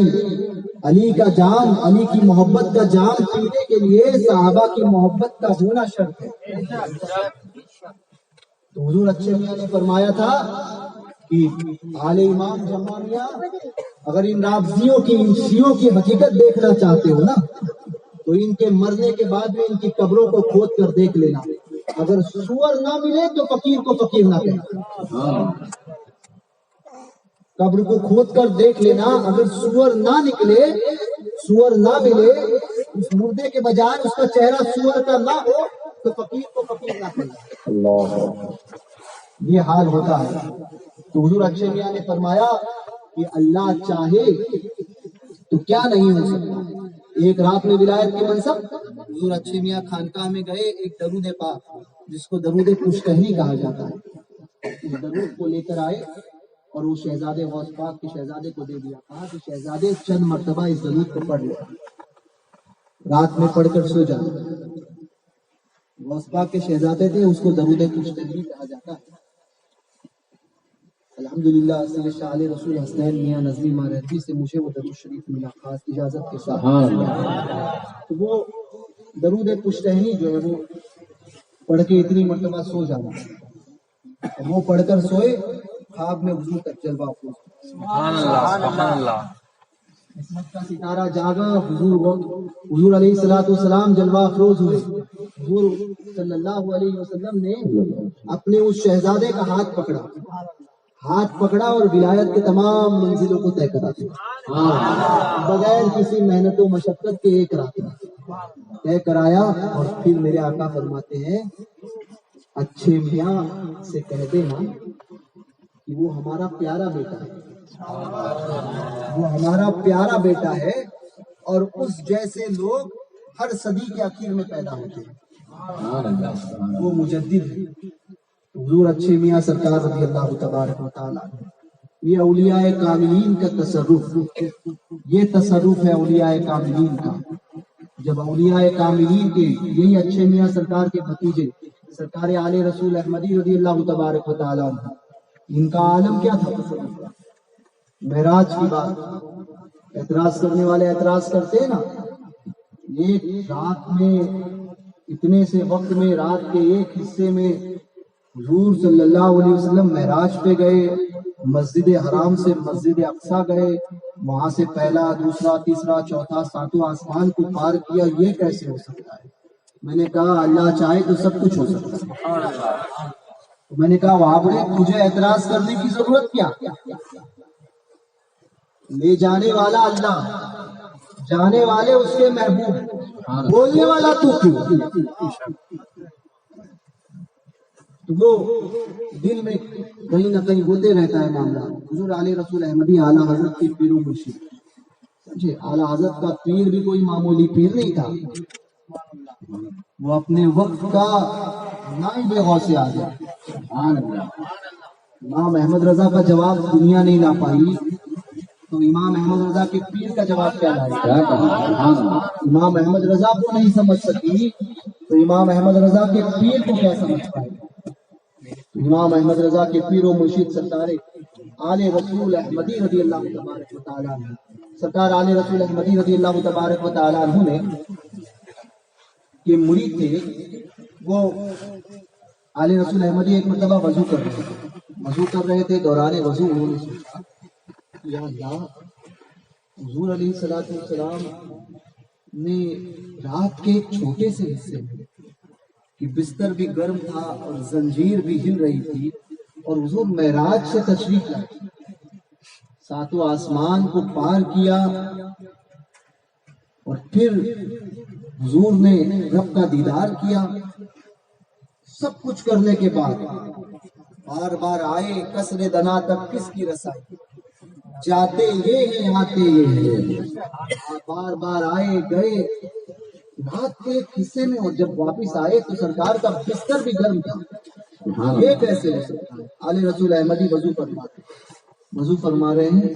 علی کا جام، علی کی محبت کا جام پینے کے لیے صحابہ کی محبت کا ہونا شرط ہے۔ تو حضور اچھے میاں نے فرمایا تھا کہ آل امام جماعیہ اگر ان رافضیوں کی، ان شیعوں کی حقیقت دیکھنا چاہتے ہو نا تو ان کے مرنے کے بعد میں ان کی قبروں کو کھود کر دیکھ لینا، اگر سور نہ ملے تو فقیر کو فقیر نہ کہنا، قبر کو کھود کر دیکھ لینا، اگر سور نہ نکلے، سور نہ ملے، اس مردے کے بجائے اس کا چہرہ سور کا نہ ہو تو فقیر کو فقیر نہ کہنا۔ اللہ یہ حال ہوتا ہے۔ تو حضور اچھے میاں نے فرمایا کہ اللہ چاہے تو کیا نہیں ہو سکتا۔ ایک رات میں ولایت کے منصب، حضور اچھے میاں خانقاہ میں گئے، ایک درود پاک جس کو درود پشتہنی کہا جاتا ہے، اس درود کو لے کر آئے اور وہ شہزادے غوث پاک کے شہزادے کو دے دیا، کہا کہ شہزادے چند مرتبہ اس درود کو پڑھ لے، رات میں پڑھ کر سو جانا۔ غوث پاک کے شہزادے تھے، اس کو درود پشتہنی کہا جاتا ہے۔ الحمدللہ سید شاہ علیہ رسول حسنین میاں نظمی مارحتی سے مجھے وہ درود شریف ملا خاص اجازت کے ساتھ۔ سبحان اللہ تو وہ درود پشتہنی جو ہے وہ پڑھ کے اتنی مرتبہ سو جانا، وہ پڑھ کر سوئے، خواب میں حضور تک جلوہ افروز۔ سبحان اللہ سبحان اللہ۔ قسمت کا ستارہ جاگا، حضور علیہ الصلوۃ والسلام جلوہ افروز ہوئے۔ حضور صلی اللہ علیہ وسلم نے اپنے اس شہزادے کا ہاتھ پکڑا اور ولایت کے تمام منزلوں کو طے کرا دیا، بغیر کسی محنت و مشقت کے ایک رات میں طے کرایا۔ اور پھر میرے آقا فرماتے ہیں اچھے میاں سے کہہ دینا کہ وہ ہمارا پیارا بیٹا ہے، وہ ہمارا پیارا بیٹا ہے، اور اس جیسے لوگ ہر صدی کے آخر میں پیدا ہوتے ہیں، سبحان اللہ وہ مجدد ہے۔ حضور اچھے میاں سرکار رضی اللہ تبارک و تعالیٰ، یہ اولیاء کاملین کا تصرف، یہ تصرف ہے اولیاء کاملین کا۔ جب اولیاء کاملین کے، یہی اچھے میاں سرکار کے بھتیجے سرکار آل رسول احمدی رضی اللہ تبارک و تعالیٰ، ان کا عالم کیا تھا؟ معراج کی بات اعتراض کرنے والے اعتراض کرتے ہیں نا، ایک رات میں، اتنے سے وقت میں، رات کے ایک حصے میں حضور صلی اللہ علیہ وسلم معراج پہ گئے، مسجد حرام سے مسجد اقصیٰ گئے، وہاں سے پہلا، دوسرا، تیسرا، چوتھا، ساتواں آسمان کو پار کیا، یہ کیسے ہو سکتا ہے؟ میں نے کہا اللہ چاہے تو سب کچھ ہو سکتا ہے۔ میں نے کہا وہاں بڑے تجھے اعتراض کرنے کی ضرورت کیا؟ لے جانے والا اللہ، جانے والے اس کے محبوب، بولنے والا تو کیوں؟ تو وہ دل میں کہیں نہ کہیں ہوتے رہتا ہے معاملہ۔ حضور علیہ رسول احمدی اعلیٰ حضرت کے پیر و مرشد، سمجھے، اعلیٰ حضرت کا پیر بھی کوئی معمولی پیر نہیں تھا، وہ اپنے وقت کا نائب غوث اعظم۔ سبحان اللہ امام احمد رضا کا جواب دنیا نہیں لا پائی تو امام احمد رضا کے پیر کا جواب کیا لائے؟ کیا کہا سبحان اللہ امام احمد رضا کو نہیں سمجھ سکی تو امام احمد رضا کے پیر کو کیا سمجھ پائے؟ امام احمد رضا کے پیر و مرشد سرکار آل رسول احمدی رضی اللہ تبارک و تعالیٰ سرکار آل رسول احمدی رضی اللہ تبارک و تعالیٰ عنہ نے یہ مرید تھے، وہ آل رسول احمدی ایک مرتبہ وضو کر رہے تھے، دوران وضو انہوں نے سوچا یا اللہ، حضور علیہ الصلوۃ والسلام نے رات کے ایک چھوٹے سے حصے میں کہ بستر بھی گرم تھا اور زنجیر بھی ہل رہی تھی، اور حضور معراج سے تشریف لائے، ساتوں آسمان کو پار کیا، اور پھر حضور نے رب کا دیدار کیا، سب کچھ کرنے کے بعد بار بار آئے، کسر دنا تک کس کی رسائی، جاتے یہ ہیں آتے یہ ہیں، بار بار آئے گئے رات کے ایک حصے میں، اور جب واپس آئے تو سرکار کا بستر بھی گرم تھا۔ یہ کیسے ہو سکتا ہے؟ آل رسول احمدی وضو فرما رہے ہیں،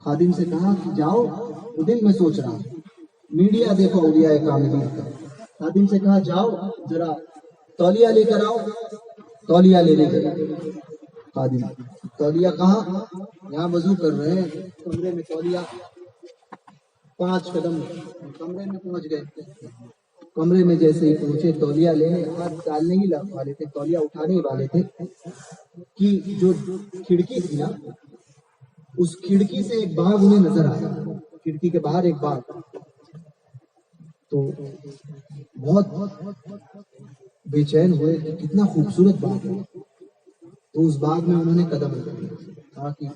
خادم سے کہا کہ جاؤ، وہ دل میں سوچ رہا، میڈیا دیکھو اولیاء کاملین کا، خادم سے کہا جاؤ ذرا تولیہ لے کر آؤ، تولیہ لینے گئے، خادم تولیہ کہاں؟ یہاں وضو کر رہے ہیں، کمرے میں تولیہ 5 قدم کمرے میں پہنچ گئے، کمرے میں جیسے ہی پہنچے تولیہ لینے، ہاتھ ڈالنے ہی والے تھے، تولیہ اٹھانے ہی والے تھے کہ جو کھڑکی تھی نا، اس کھڑکی سے ایک باغ انہیں نظر آیا، کھڑکی کے باہر ایک باغ، تو بہت بے چین ہوئے کہ کتنا خوبصورت باغ ہے، تو اس باغ میں انہوں نے قدم رکھا، کہا کہ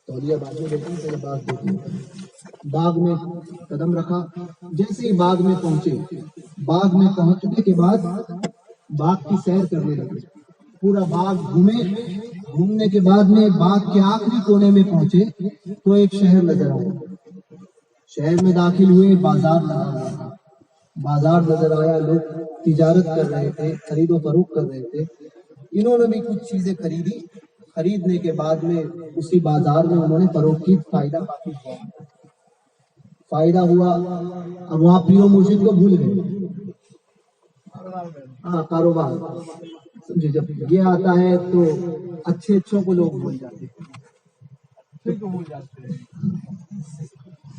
تولیہ باغ میں دیکھیں، پہلے باغ دیکھیں، باغ میں قدم رکھا، جیسے ہی باغ میں پہنچے، باغ میں پہنچنے کے بعد باغ کی سیر کرنے لگے، پورا باغ گھومنے کے بعد میں باغ کے آخری کونے میں پہنچے تو ایک شہر نظر آیا، شہر میں داخل ہوئے، بازار نظر آیا، لوگ تجارت کر رہے تھے، خرید و فروخت کر رہے تھے، انہوں نے بھی کچھ چیزیں خریدی، خریدنے کے بعد میں اسی بازار میں انہوں نے فروخت کی، فائدہ ہوا، اب وہاں پیر و مرشد کو بھول گئے، کاروبار سمجھے، جب یہ آتا ہے تو اچھوں کو لوگ بھول جاتے ہیں،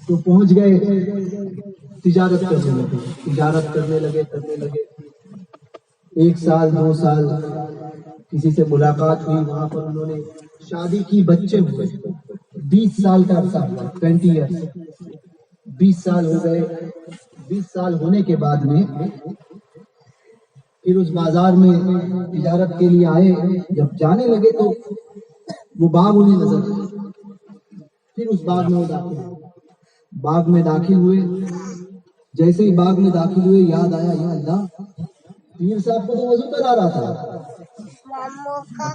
تو پہنچ گئے تجارت کرنے لگے، 1 سال 2 سال کسی سے ملاقات ہوئی، وہاں پر انہوں نے شادی کی، بچے ہوئے، 20 سال کا عرصہ ہوا، 20 ایئرس، 20 سال ہو گئے، 20 سال ہونے کے بعد میں پھر اس بازار میں تجارت کے لیے آئے، جب جانے لگے تو وہ باغ انہیں نظر آیا، پھر اس باغ میں داخل ہوئے، جیسے ہی باغ میں داخل ہوئے یاد آیا، یا اللہ، پیر صاحب کو تو وضو کرا رہا تھا،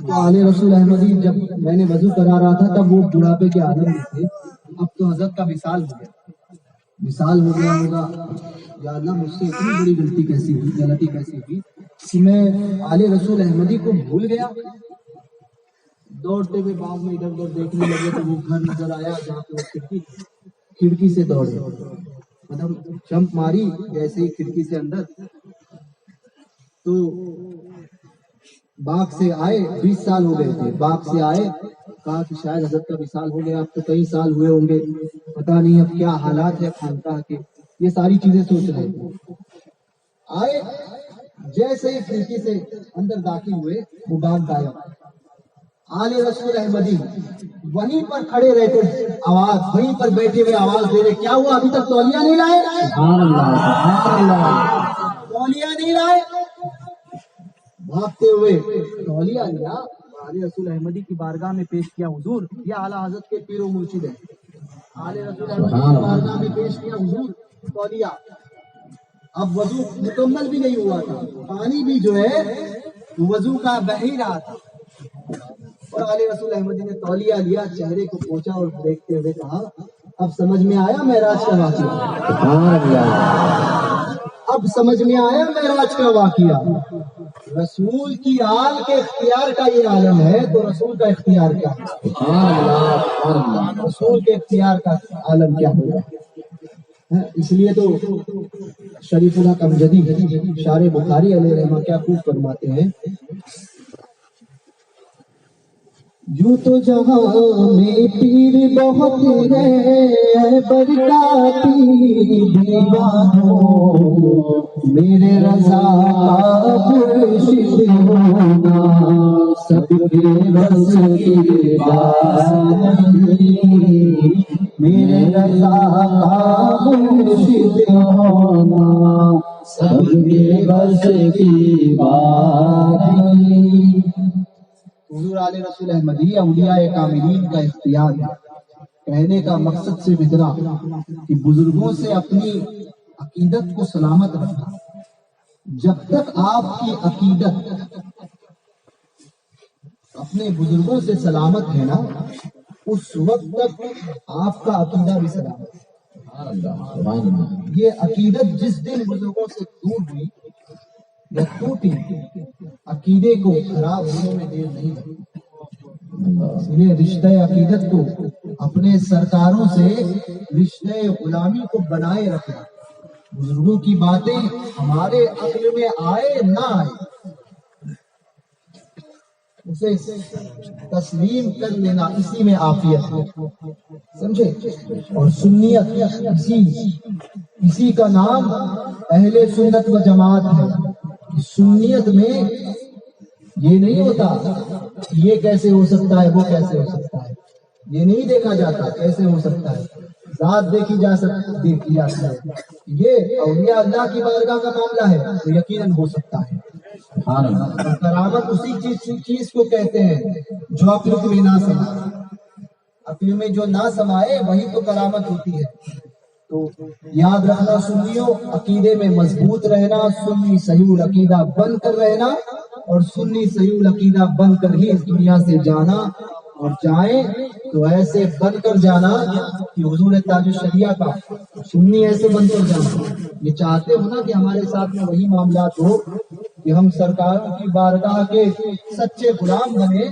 تو آل رسول احمدی جب میں نے وضو کرا رہا تھا تب وہ بڑھاپے کے عالم میں تھے، اب تو حضرت کا وصال ہو گیا ہوگا، یا اللہ مجھ سے اتنی بڑی غلطی کیسی ہوئی کہ میں آل رسول احمدی کو بھول گیا۔ دوڑتے ہوئے باغ میں ادھر ادھر دیکھنے لگے تو وہ گھر نظر آیا جہاں پہ کھڑکی سے دوڑے، مطلب جمپ ماری جیسے ہی کھڑکی سے اندر، تو باغ سے آئے، 20 سال ہو گئے تھے، باغ سے آئے، کہا کہ شاید حضرت کا وصال ہو گیا، اب تو کئی سال ہوئے ہوں گے، پتہ نہیں اب کیا حالات ہے خانقاہ کے، یہ ساری چیزیں سوچ رہے تھے، آئے جیسے ہی کھڑکی سے اندر داخل ہوئے وہ باغ غائب، آل رسول احمدی وہیں پر کھڑے رہتے، آواز وہیں پر بیٹھے ہوئے آواز دے رہے، کیا ہوا ابھی تک تولیہ نہیں لائے؟ سبحان اللہ، تولیہ نہیں لائے؟ بھاگتے ہوئے تولیہ لیا، آل رسول احمدی کی بارگاہ میں پیش کیا، حضور یہ اعلیٰ حضرت کے پیر و مرشد ہیں، آل رسول احمدی کی بارگاہ میں پیش کیا، حضور تولیہ، اب وضو مکمل بھی نہیں ہوا تھا، پانی بھی جو ہے وضو کا بہ ہی رہا تھا، اور آل رسول احمدی نے تولیہ لیا، چہرے کو پوچھا اور دیکھتے ہوئے کہا، اب سمجھ میں آیا معراج کا واقعہ، اب سمجھ میں آیا معراج کا واقعہ، رسول کی آل کے اختیار کا یہ عالم ہے تو رسول کا اختیار کیا ہے؟ رسول کے اختیار کا عالم کیا ہوگا؟ اس لیے تو شریف اللہ کمجدی شارح بخاری علیہ رحمہ کیا خوب فرماتے ہیں، یوں تو جہاں میں پیر بہت ہے برکاتی دیوانوں، میرے رضا کا مرشد ہونا سب کے بس کی بات نہیں، میرے رضا کا مرشد ہونا سب کے بس کی بات نہیں۔ حضور علیہ رسول احمدی اولیاء کاملین کا اختیار ہے۔ کہنے کا مقصد سے اتنا کہ بزرگوں سے اپنی عقیدت کو سلامت رکھنا۔ جب تک آپ کی عقیدت اپنے بزرگوں سے سلامت ہے نا، اس وقت تک آپ کا عقیدہ بھی سلامت ہے۔ یہ عقیدت جس دن بزرگوں سے دور ہوئی یا ٹوٹی، عقیدے کو خراب ہونے میں دیر نہیں لگی۔ اس لیے رشتہ عقیدت کو اپنے سرکاروں سے رشتہ غلامی کو بنائے رکھنا۔ بزرگوں کی باتیں ہمارے عقل میں آئے نہ آئے، اسے تسلیم کر لینا، اسی میں عافیت ہے، سمجھے؟ اور سنیت اسی کا نام اہل سنت و جماعت ہے۔ سنیت میں یہ نہیں ہوتا یہ کیسے ہو سکتا ہے، وہ کیسے ہو سکتا ہے، یہ نہیں دیکھا جاتا کیسے ہو سکتا ہے، ذات دیکھی جاتی ہے۔ یہ اولیاء اللہ کی بارگاہ کا معاملہ ہے تو یقیناً ہو سکتا ہے۔ اور کرامت اسی چیز کو کہتے ہیں جو عقل میں نہ سمائے، عقل میں جو نہ سمائے وہی تو کرامت ہوتی ہے۔ تو یاد رکھنا سنیوں، عقیدے میں مضبوط رہنا، سنی صحیح العقیدہ بن کر رہنا، اور سنی صحیح العقیدہ بن کر ہی اس دنیا سے جانا، اور جائیں تو ایسے بن کر جانا کہ حضور تاج الشریعہ کا سنی ایسے بن کر جانا۔ یہ چاہتے ہو نا کہ ہمارے ساتھ میں وہی معاملات ہو کہ ہم سرکاروں کی بارگاہ کے سچے غلام بنے،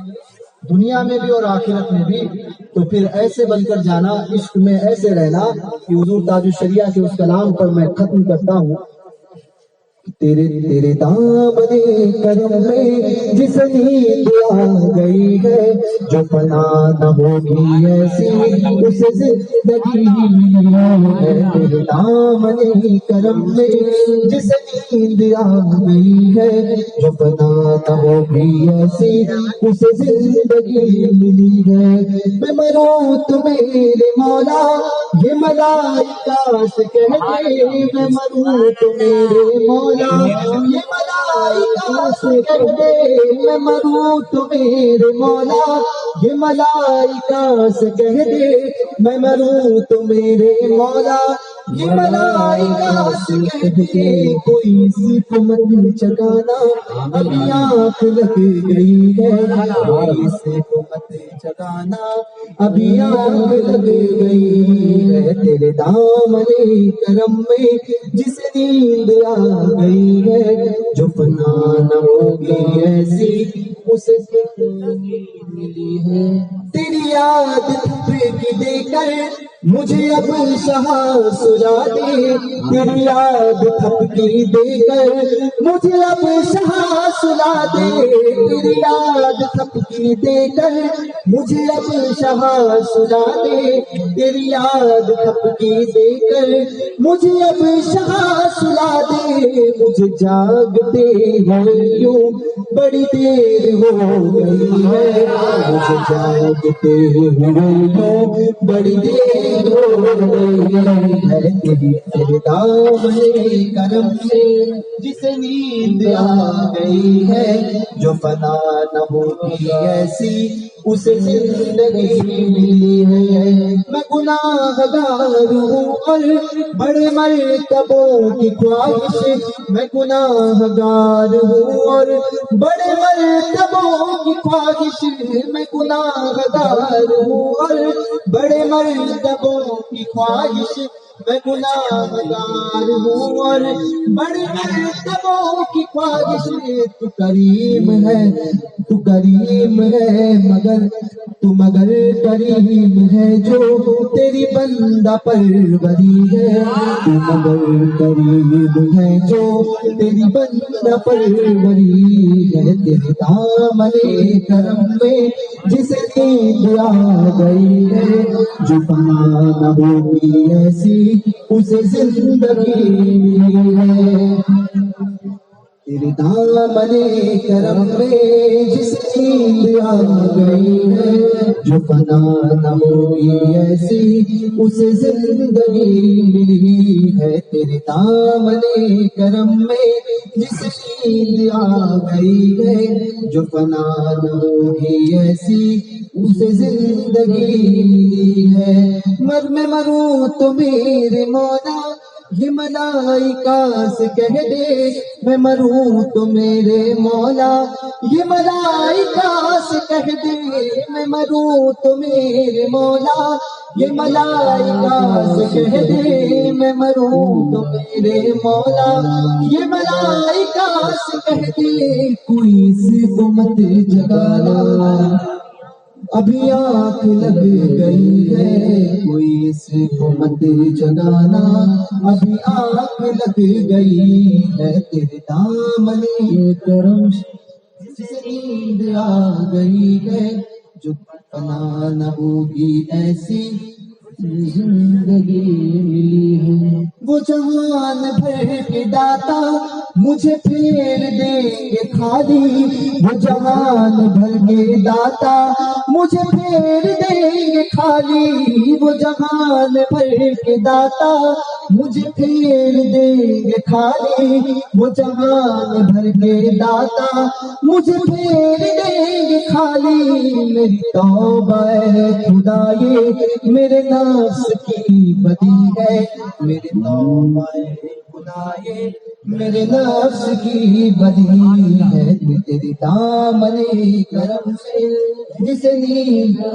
دنیا میں بھی اور آخرت میں بھی، تو پھر ایسے بن کر جانا، عشق میں ایسے رہنا کہ حضور تاج الشریعہ کے اس کلام پر میں ختم کرتا ہوں۔ تیرے دامن کرم میں جس نیند آ گئی ہے، جو پناہ نہ ہوگی ایسی اسے زندگی ہے۔ تیرے دامن کرم میں جس نیند آ گئی ہے، جو پناہ نہ ہوگی ایسی اسے زندگی ملی ہے۔ میں مروں تو میرے مولا یہ ملائکہ سے کہہ دے، میں مروں تو میرے مولا یہ ملائکہ سے کہہ دے، میں مروں تو میرے مولا یہ ملائکہ سے کہہ دے، میں مروں تو میرے مولا یہ ملائکہ سے کہہ دے۔ کوئی سی کو مت جگانا ابھی آنکھ لگ گئی ہے، کوئی سی کو مت جگانا ابھی آنکھ لگ گئی ہے۔ تیرے دامن کرم میں جس نیند آ گئی ہے، جو پناہ نہ ہوگی ایسی اسے زندگی ملی ہے۔ تیری یاد کی دے کر مجھے اب شہاں سلا دے، تیری یاد تھپکی دے کر مجھے اب شہاں سلا دے، تیری یاد تھپکی دے کر مجھے اب شہاں سلا دے، تیری یاد تھپکی دے کر مجھے اب شہاں سلا دے۔ مجھے جاگتے ہوئے یوں بڑی دیر ہو گئی ہے، مجھے جاگتے ہوئے یوں بڑی دیر ہو گئی ہے۔ تیرے دامن کرم سے جس نیند آ گئی ہے، جو فنا نہ ہوگی ایسی اسے زندگی ملی ہے۔ میں گناہگار ہوں اور بڑے مرتبوں کی خواہش، میں گناہگار ہوں اور بڑے مرتبوں کی خواہش، میں گناہگار ہوں اور بڑے مرتبوں کی خواہش، میں گناہگار ہوں اور بڑے مرتبوں کی خواہش۔ تو کریم ہے مگر تو مگر کریم ہے جو تیری بندہ پروری ہے، تو مگر کریم ہے جو تیری بندہ پروری ہے، تیرے دامن کرم میں جسے نیند آ گئی ہے، جو فنا نہ ہوگی ایسی اسے زندگی ملی ہے، تیرے دامن کرم میں جس نیند آ گئی ہے، جو فنا نہ ہوگی ایسی اسے زندگی ملی ہے، تیرے دامن کرم میں جس نیند آ گئی ہے، جو فنا نہ ہوگی ایسی اسے زندگی ملی ہے، میں مروں تو میرے مولا یہ ملائکہ سے کہہ دے، میں مروں تو میرے مولا یہ ملائکہ سے کہہ دے، میں مروں تو میرے مولا یہ ملائکہ سے کہہ دے، میں مروں تو میرے مولا یہ ملائکہ سے کہہ دے، کوئی اس کو مت جگانا ابھی آنکھ لگ گئی ہے، کوئی اس کو مت جگانا ابھی آنکھ لگ گئی ہے، تیرے دامن کرم سے نیند آ گئی ہے، جو فنا نہ ہوگی ایسی زندگی ملی ہے، وہ جہان بھر کے داتا مجھے پھیر دیں گے خالی، وہ جہان بھر کے داتا مجھے پھیر دیں گے خالی، وہ جہان بھر کے داتا مجھے پھیر دیں گے خالی، وہ جہان بھر کے داتا مجھے پھیر دیں گے خالی، میری توبہ ہے خدا یہ میرے نفس کی بدی ہے، میری توبہ ہے خدا یہ میرے نفس کی بدی ہے، تیری دامن کرم سے جسے نیند آ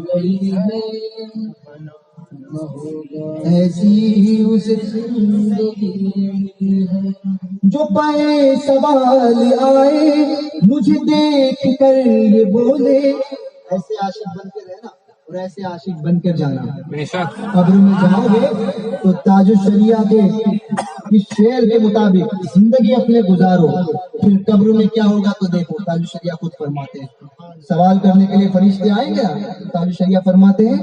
گئی ہے، ایسی اسے زندگی ملی ہے، جو پائے سوال آئے مجھے دیکھ کر یہ بولے، ایسے عاشق بن کے رہنا اور ایسے عاشق بن کر جانا، بے شک قبر میں جاؤ گے تو تاج الشریعہ کے اس شعر کے مطابق زندگی اپنے گزارو، پھر قبر میں کیا ہوگا تو دیکھو، تاج الشریعہ خود فرماتے ہیں، سوال کرنے کے لیے فرشتے آئیں گے، تاج الشریعہ فرماتے ہیں،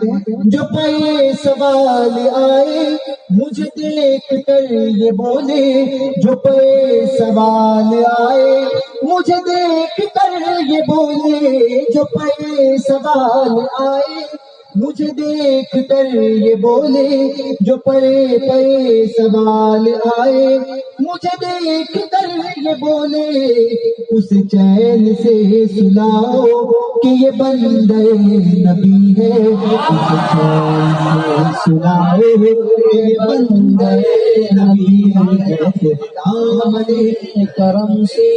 جو پہ سوال آئے مجھے دیکھ کر یہ بولے، جو پہ سوال آئے مجھے دیکھ کر یہ بولے، جو پہ سوال آئے مجھے دیکھ کر یہ بولے، جو پڑے پڑے سوال آئے مجھے دیکھ کر یہ بولے، اس چین سے سلاؤ کہ یہ بندے نبی ہے، اس چین سے سلاؤ کہ یہ بندے نبی ہے، تیرے دامن کرم سے،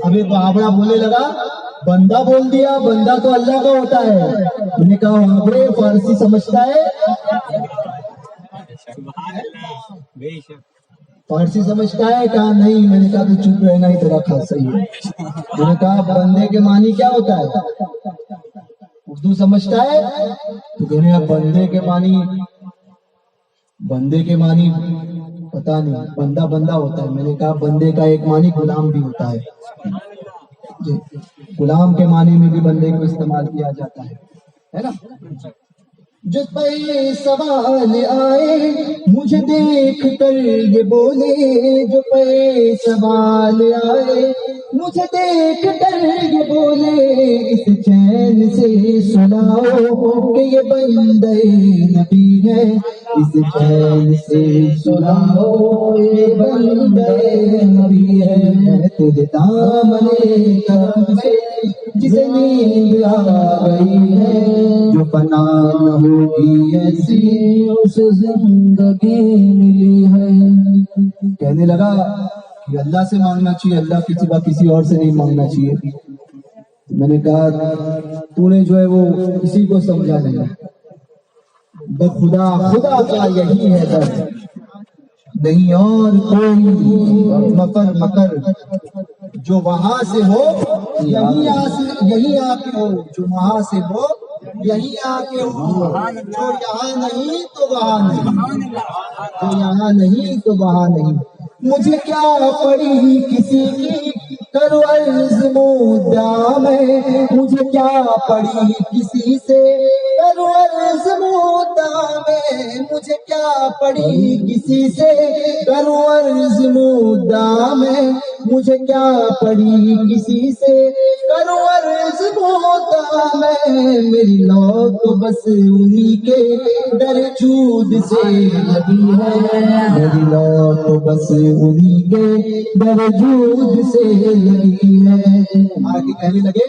اب ایک بابڑا بولنے لگا، بندہ بول دیا، بندہ تو اللہ کا ہوتا ہے، میں نے کہا وہاں پہ فارسی سمجھتا ہے، فارسی سمجھتا ہے، کہا نہیں، میں نے کہا تو چپ رہنا ہی تیرا خاصا ہی ہے، میں نے کہا بندے کے معنی کیا ہوتا ہے، اردو سمجھتا ہے، تو کہنے لگا بندے کے معنی پتا نہیں، بندہ بندہ ہوتا ہے، میں نے کہا بندے کا ایک معنی غلام بھی ہوتا ہے، جی غلام کے معنی میں بھی بندے کو استعمال کیا جاتا ہے نا، جس پہ سوال آئے مجھے دیکھ کر یہ بولے، جو پہ سوال آئے مجھے دیکھ کر یہ بولے، اس چین سے سناؤ کہ یہ بندے نبی ہے، اس چین سے سناؤ یہ بندے نبی ہے، تیرے دامن کرم سے جسے نیند آ گئی ہے، جو فنا نہ ہوگی ایسی اسے زندگی ملی ہے، کہنے لگا کہ اللہ سے مانگنا چاہیے، اللہ کے سوا کسی اور سے نہیں مانگنا چاہیے، میں نے کہا تو نے جو ہے وہ کسی کو سمجھا نہیں، بخدا خدا کا یہی ہے در، نہیں اور کوئی مکر جو وہاں سے ہو یہی آ کے ہو، جو وہاں سے ہو یہی آگے جو یہاں نہیں تو وہاں نہیں، جو یہاں نہیں تو وہاں نہیں، مجھے کیا پڑی کسی کی کرو عرض مدعا میں، مجھے کیا پڑی کسی سے کرو عرض مدعا میں، مجھے کیا پڑی کسی سے کرو عرض مدعا میں، مجھے کیا پڑی کسی سے کرو عرض مدعا میں، میری لو تو بس انہی کے در جود سے لگی ہے، میری لو تو بس انہی کے در جود سے لگی ہے۔ آگے کہنے لگے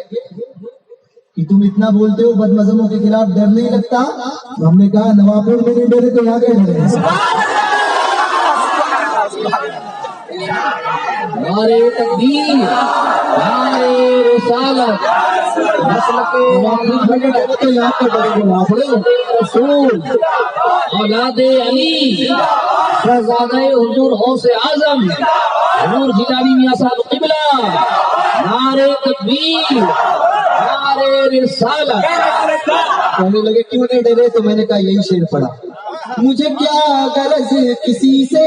کہ تم اتنا بولتے ہو بد مذہبوں کے خلاف، ڈر نہیں لگتا؟ تو ہم نے کہا نوابپور میں نہیں ڈرے تو یہاں کے ڈرے۔ نعرے تکبیر، نعرے رسالت، مسلک تو یہاں کے ڈرے۔ رسول، اولاد علی، شہزادہ حضور غوث اعظم حضور جلالی میاں صاحب قبلہ، نعرے تکبیر، نعرے رسالت۔ کہنے لگے کیوں نہیں ڈرے؟ تو میں نے کہا یہی شعر پڑھا، مجھے کیا غرض کسی سے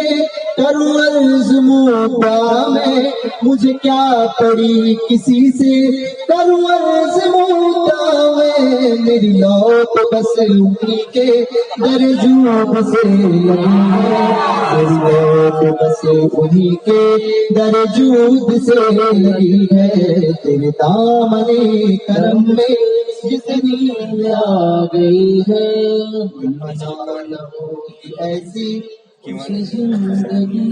کروں عرض مدعا میں، مجھے کیا پڑی کسی سے کروں عرض مدعا میں، میری لو تو بس انہی کے در جود سے لگی ہے، میری لو تو بس انہی کے در جود سے لگی ہے، تیرے دامن کرم میں جتنی آ گئی ہے، ایسی زندگی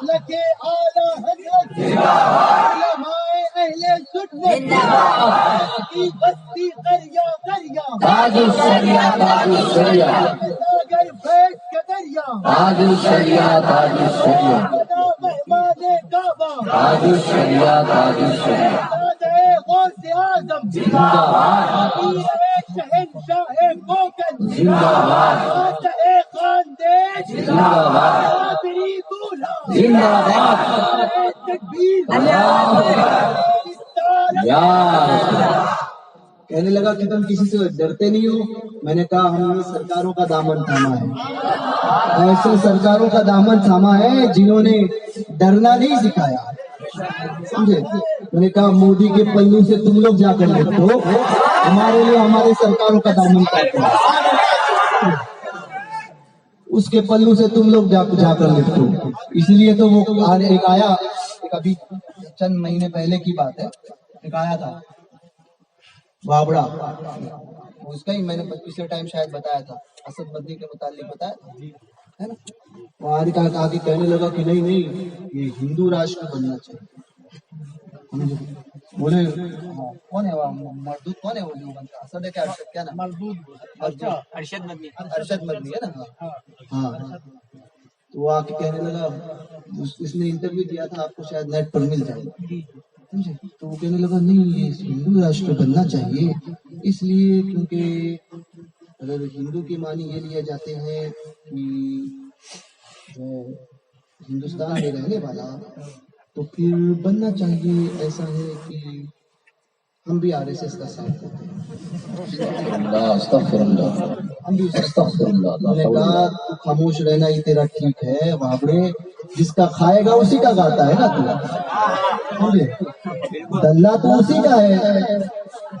لکھے اعلیٰ حضرت علمائے اہل سنت کی بستی دریا دریا، تاج الشریعہ، تاج الشریعہ، اگر بیٹھ کے دریا، تاج الشریعہ، تاج الشریعہ، بنا مہمان کعبہ، تاج الشریعہ، تاج الشریعہ، دادے غوث اعظم زندہ باد، پیر شہنشاہ کوکن، زندہ باد، فاتح خاندیش، زندہ باد، قادری بولا، زندہ باد، نعرہ تکبیر، یا رسول اللہ۔ کہنے لگا کہ تم کسی سے ڈرتے نہیں ہو؟ میں نے کہا ہم نے سرکاروں کا دامن تھاما ہے، ایسے سرکاروں کا دامن تھاما ہے جنہوں نے ڈرنا نہیں سکھایا، سمجھے؟ میں نے کہا مودی کے پلو سے تم لوگ جا کر لپٹو، ہمارے لیے ہمارے سرکاروں کا دامن تھاما ہے، اس کے پلو سے تم لوگ جا کر لپٹو۔ اس لیے تو وہ ایک آیا، ایک ابھی چند مہینے پہلے کی بات ہے، ایک آیا تھا بابڑا، اس کا ہی میں نے پچھلے ٹائم شاید بتایا تھا، اسد بدی کے متعلق بتایا تھا، ہے نا؟ وہ آگے کہنے لگا کہ نہیں نہیں یہ ہندو راشٹر بننا چاہیے۔ بولے کون ہے وہ مردود، کون ہے وہ جو بنتا اسد ہے کیا ارشد، کیا نا ارشد مدنی ہے نا؟ ہاں، تو وہ آ کے کہنے لگا، اس نے انٹرویو دیا تھا، آپ کو شاید نیٹ پر مل جائے گا، تو وہ کہنے لگا نہیں یہ ہندو راشٹر بننا چاہیے، اس لیے کیونکہ اگر ہندو کے معنی یہ لیے جاتے ہیں کہ جو ہندوستان میں رہنے والا، تو پھر بننا چاہیے ایسا ہے کہ ہم بھی آر ایس ایس کا ساتھ دیتے ہیں، استغفر اللہ، ہم بھی استغفر اللہ، میں نے کہا تو خاموش رہنا ہی تیرا ٹھیک ہے بابڑے، جس کا کھائے گا اسی کا گاتا ہے نا تو، سمجھے؟ دلہ تو اسی کا ہے،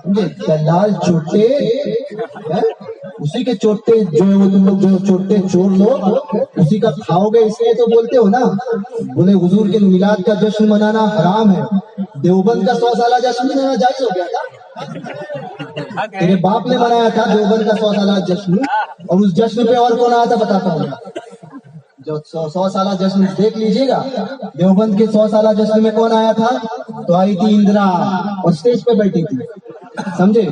سمجھے؟ دلال چوٹے اسی کے چوٹے جو ہے وہ تم لوگ جو چوٹے چور لوگ اسی کا کھاؤ گے، اس لیے تو بولتے ہو نا۔ بولے حضور کے میلاد کا جشن منانا حرام ہے، دیوبند کا 100 سالہ جشن منانا جائز ہو گیا تھا، تیرے باپ نے منایا تھا دیوبند کا 100 سالہ جشن، اور اس جشن پہ اور کون آیا تھا بتاتا ہوں، جو 100 سالہ جشن دیکھ لیجیے گا، دیوبند کے 100 سالہ جشن میں کون آیا تھا؟ تو آئی تھی اندرا، اور اسٹیج پہ بیٹھی تھی، سمجھے؟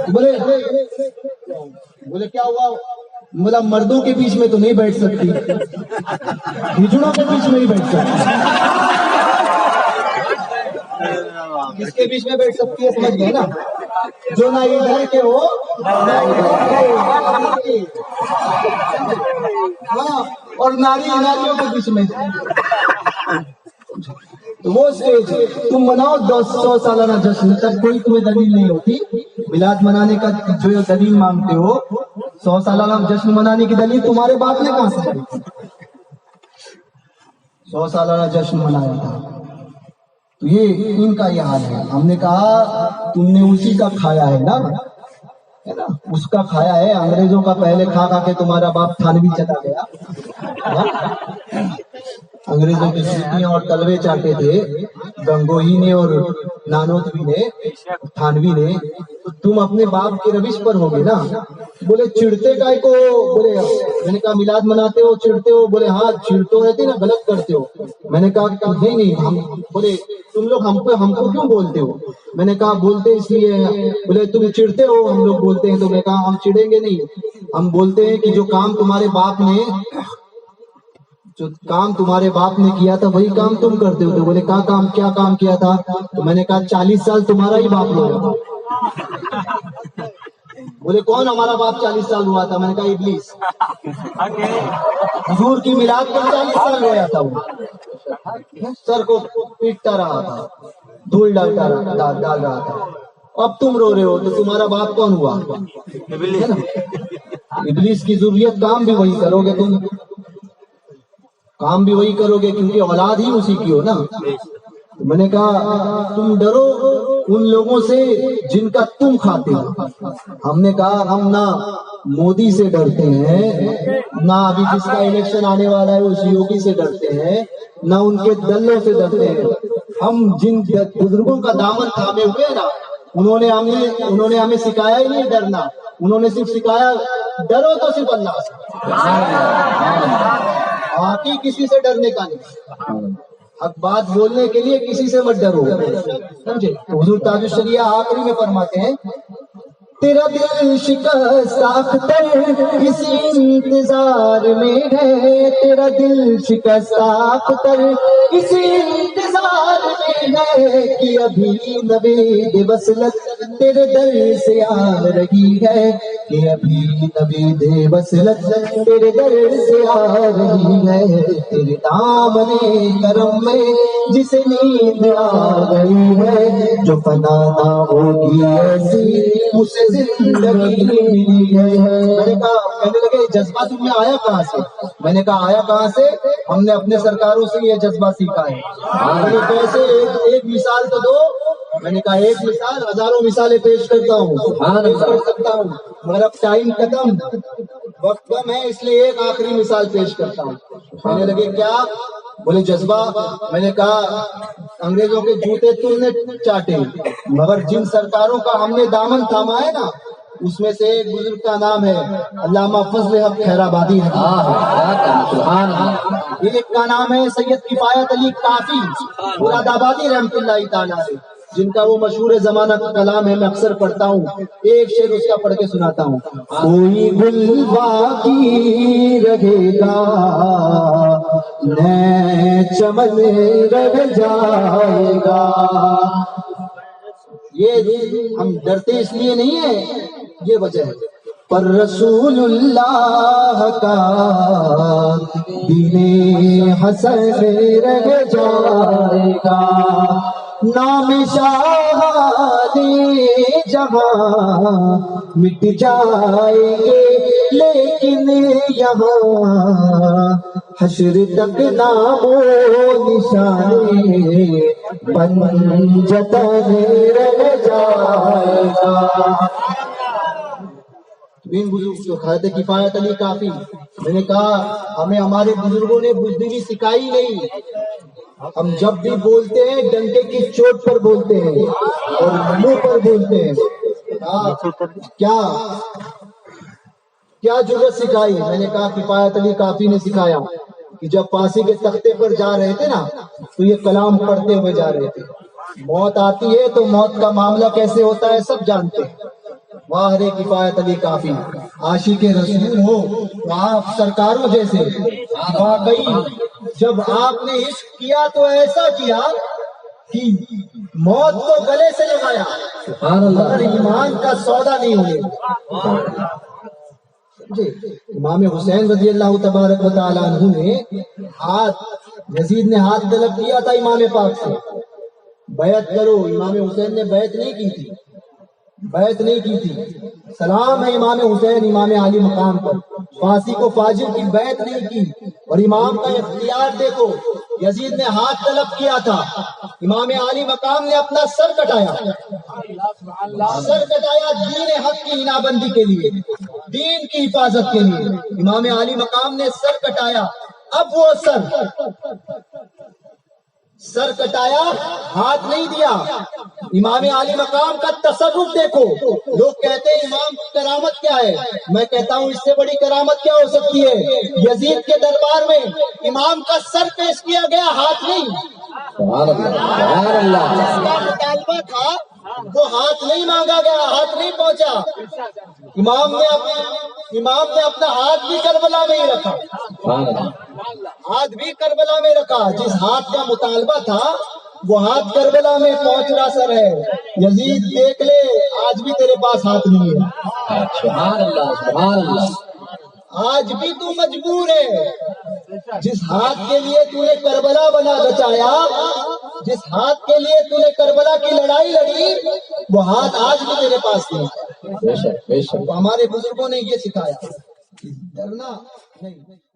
بولے کیا ہوا؟ بولا مردوں کے بیچ میں تو نہیں بیٹھ سکتی، ہجڑوں کے بیچ میں ہی بیٹھ سکتی، کس کے بیچ میں بیٹھ سکتی ہے سمجھ گئے نا؟ جو نہ ادھر کے ہو نہ ادھر کے، ہاں، اور ناری ناریوں کے بیچ میں۔ تو وہ اسٹیج ہے. تم مناؤ 200 سالانہ جشن، تک کوئی تمہیں دلیل نہیں ہوتی. میلاد منانے کا جو دلیل مانگتے ہو، 100 سالانہ جشن منانے کی دلیل تمہارے باپ نے کہاں سے دی؟ 100 سالانہ جشن منایا تھا. تو یہ ان کا یہ حال ہے. ہم نے کہا تم نے اسی کا کھایا ہے نا، ہے نا، اس کا کھایا ہے. انگریزوں کا پہلے کھا کھا کے تمہارا باپ تھانوی چلا گیا. انگریزوں کی سیٹیاں اور تلوے چاٹے تھے گنگوہی نے اور نانوتوی نے، تھانوی نے. تو تم اپنے باپ کے روش پر ہوگے نا. بولے چڑتے کائے کو؟ بولے میں نے کہا میلاد مناتے ہو چڑتے ہو؟ بولے ہاں چڑتے رہتے نا، غلط کرتے ہو. میں نے کہا نہیں ہم. بولے تم لوگ ہم کو کیوں بولتے ہو؟ میں نے کہا بولتے اس لیے. بولے تم چڑتے ہو ہم لوگ بولتے ہیں. تو میں نے کہا ہم چڑیں گے نہیں، ہم بولتے ہیں کہ جو کام تمہارے باپ نے کیا تھا وہی کام تم کرتے ہو. تو بولے کیا کام کیا تھا؟ تو میں نے کہا 40 سال تمہارا ہی باپ لوگا. بولے کون ہمارا باپ 40 سال ہوا تھا؟ میں نے کہا ابلیس. حضور کی میلاد پر 40 سال ہوا تھا. وہ سر کو پیٹتا رہا تھا، دھول ڈال رہا تھا. اب تم رو رہے ہو تو تمہارا باپ کون ہوا؟ ابلیس کی ضروریت. کام بھی وہی کرو گے تم، کام بھی وہی کرو گے کیونکہ اولاد ہی اسی کی ہو نا. میں نے کہا تم ڈرو ان لوگوں سے جن کا تم کھاتے ہو. ہم نے کہا ہم نہ مودی سے ڈرتے ہیں، نہ ابھی جس کا الیکشن آنے والا ہے اس یوگی سے ڈرتے ہیں، نہ ان کے دلوں سے ڈرتے ہیں. ہم جن بزرگوں کا دامن تھامے ہوئے ہیں نا، انہوں نے ہمیں سکھایا ہی نہیں ڈرنا. انہوں نے صرف سکھایا ڈرو تو صرف اللہ سے، باقی کسی سے ڈرنے کا نہیں. اب بات بولنے کے لیے کسی سے مت ڈرو، سمجھے. حضور تاج الشریعہ آخری میں فرماتے ہیں تیرا دل شکست اختر اسی انتظار میں ہے، تیرا دل شکست اختر اسی انتظار میں ہے کہ ابھی نوید وصلت تیرے در سے آ رہی ہے، کہ ابھی نوید وصلت تیرے در سے آ رہی ہے. تیرے دامن کرم میں جسے نیند آ گئی ہے، جو فنا نہ ہوگی ایسی اسے زندگی ملی ہے. میں نے کہا کہنے لگے جذبہ تم میں آیا کہاں سے؟ میں نے کہا آیا کہاں سے؟ ہم نے اپنے سرکاروں سے یہ جذبہ سیکھا ہے. کیسے؟ ایک مثال تو دو. میں نے کہا ایک مثال، ہزاروں مثالیں پیش کرتا ہوں، کر سکتا ہوں مگر اب ٹائم ختم، وقت کم ہے، اس لیے ایک آخری مثال پیش کرتا ہوں. کہنے لگے کیا؟ بولے جذبہ. میں نے کہا انگریزوں کے جوتے تم نے چاٹے مگر جن سرکاروں کا ہم نے دامن تھاما ہے نا، اس میں سے ایک بزرگ کا نام ہے علامہ فضل حق خیرآبادی. ایک کا نام ہے سید کفایت علی کافی مراد آبادی رحمۃ اللہ تعالیٰ علیہ، جن کا وہ مشہور زمانہ کا کلام ہے، میں اکثر پڑھتا ہوں. ایک شعر اس کا پڑھ کے سناتا ہوں. کوئی گل باقی رہے گا نئے چمن رہ جائے گا. یہ ہم ڈرتے اس لیے نہیں ہیں، یہ وجہ ہے. پر رسول اللہ کا دین حسن رہ جائے گا، نام شاہ جہاں مٹ جائیں گے، لیکن یہاں حشر تک نام و نشانے پنجتن رہ جائے گا. ان بزرگ جو حضرت کفایت علی کافی. میں نے کہا ہمیں ہمارے بزرگوں نے بزدلی سکھائی نہیں. ہم جب بھی بولتے ہیں ڈنکے کی چوٹ پر بولتے ہیں اور منہ پر بولتے ہیں. کیا ضرورت سکھائی؟ میں نے کہا کفایت علی کافی نے سکھایا کہ جب پھانسی کے تختے پر جا رہے تھے نا تو یہ کلام پڑھتے ہوئے جا رہے تھے. موت آتی ہے تو موت کا معاملہ کیسے ہوتا ہے سب جانتے ہیں. واہ رے کفایت علی کافی، عاشق رسول ہو آپ سرکاروں جیسے. واقعی جب آپ نے عشق کیا تو ایسا کیا کہ موت کو گلے سے لگایا مگر ایمان کا سودا نہیں ہوئے. امام حسین رضی اللہ تبارک و تعالیٰ عنہ نے ہاتھ یزید نے ہاتھ طلب کیا تھا امام پاک سے، بیعت کرو، امام حسین نے بیعت نہیں کی تھی، بیعت نہیں کی تھی۔ سلام ہے امام حسین امام علی مقام پر، فاسق و فاجر کی بیعت نہیں کی۔ اور امام کا اختیار دیکھو، یزید نے ہاتھ طلب کیا تھا، امام علی مقام نے اپنا سر کٹایا، سر کٹایا دین حق کی ہنا بندی کے لیے، دین کی حفاظت کے لیے امام علی مقام نے سر کٹایا۔ اب وہ سر کٹایا، ہاتھ نہیں دیا۔ امام علی مقام کا تصرف دیکھو، لوگ کہتے ہیں امام کی کرامت کیا ہے، میں کہتا ہوں اس سے بڑی کرامت کیا ہو سکتی ہے؟ یزید کے دربار میں امام کا سر پیش کیا گیا، ہاتھ نہیں۔ سبحان اللہ، سبحان اللہ۔ جس کا مطالبہ تھا وہ ہاتھ نہیں مانگا گیا، ہاتھ نہیں پہنچا۔ امام نے اپنا ہاتھ بھی کربلا میں ہی رکھا، سبحان اللہ۔ ہاتھ بھی کربلا میں رکھا۔ جس ہاتھ کا مطالبہ تھا وہ ہاتھ کربلا میں پہنچ رہا سر ہے۔ یزید دیکھ لے، آج بھی تیرے پاس ہاتھ نہیں ہے، سبحان اللہ، سبحان اللہ۔ آج بھی تو مجبور ہے۔ جس ہاتھ کے لیے تو نے کربلا بنا بچایا، جس ہاتھ کے لیے تو نے کربلا کی لڑائی لڑی، وہ ہاتھ آج بھی تیرے پاس نہیں ہے۔ بے شک، بے شک۔ تو ہمارے بزرگوں نے یہ سکھایا، ڈرنا نہیں۔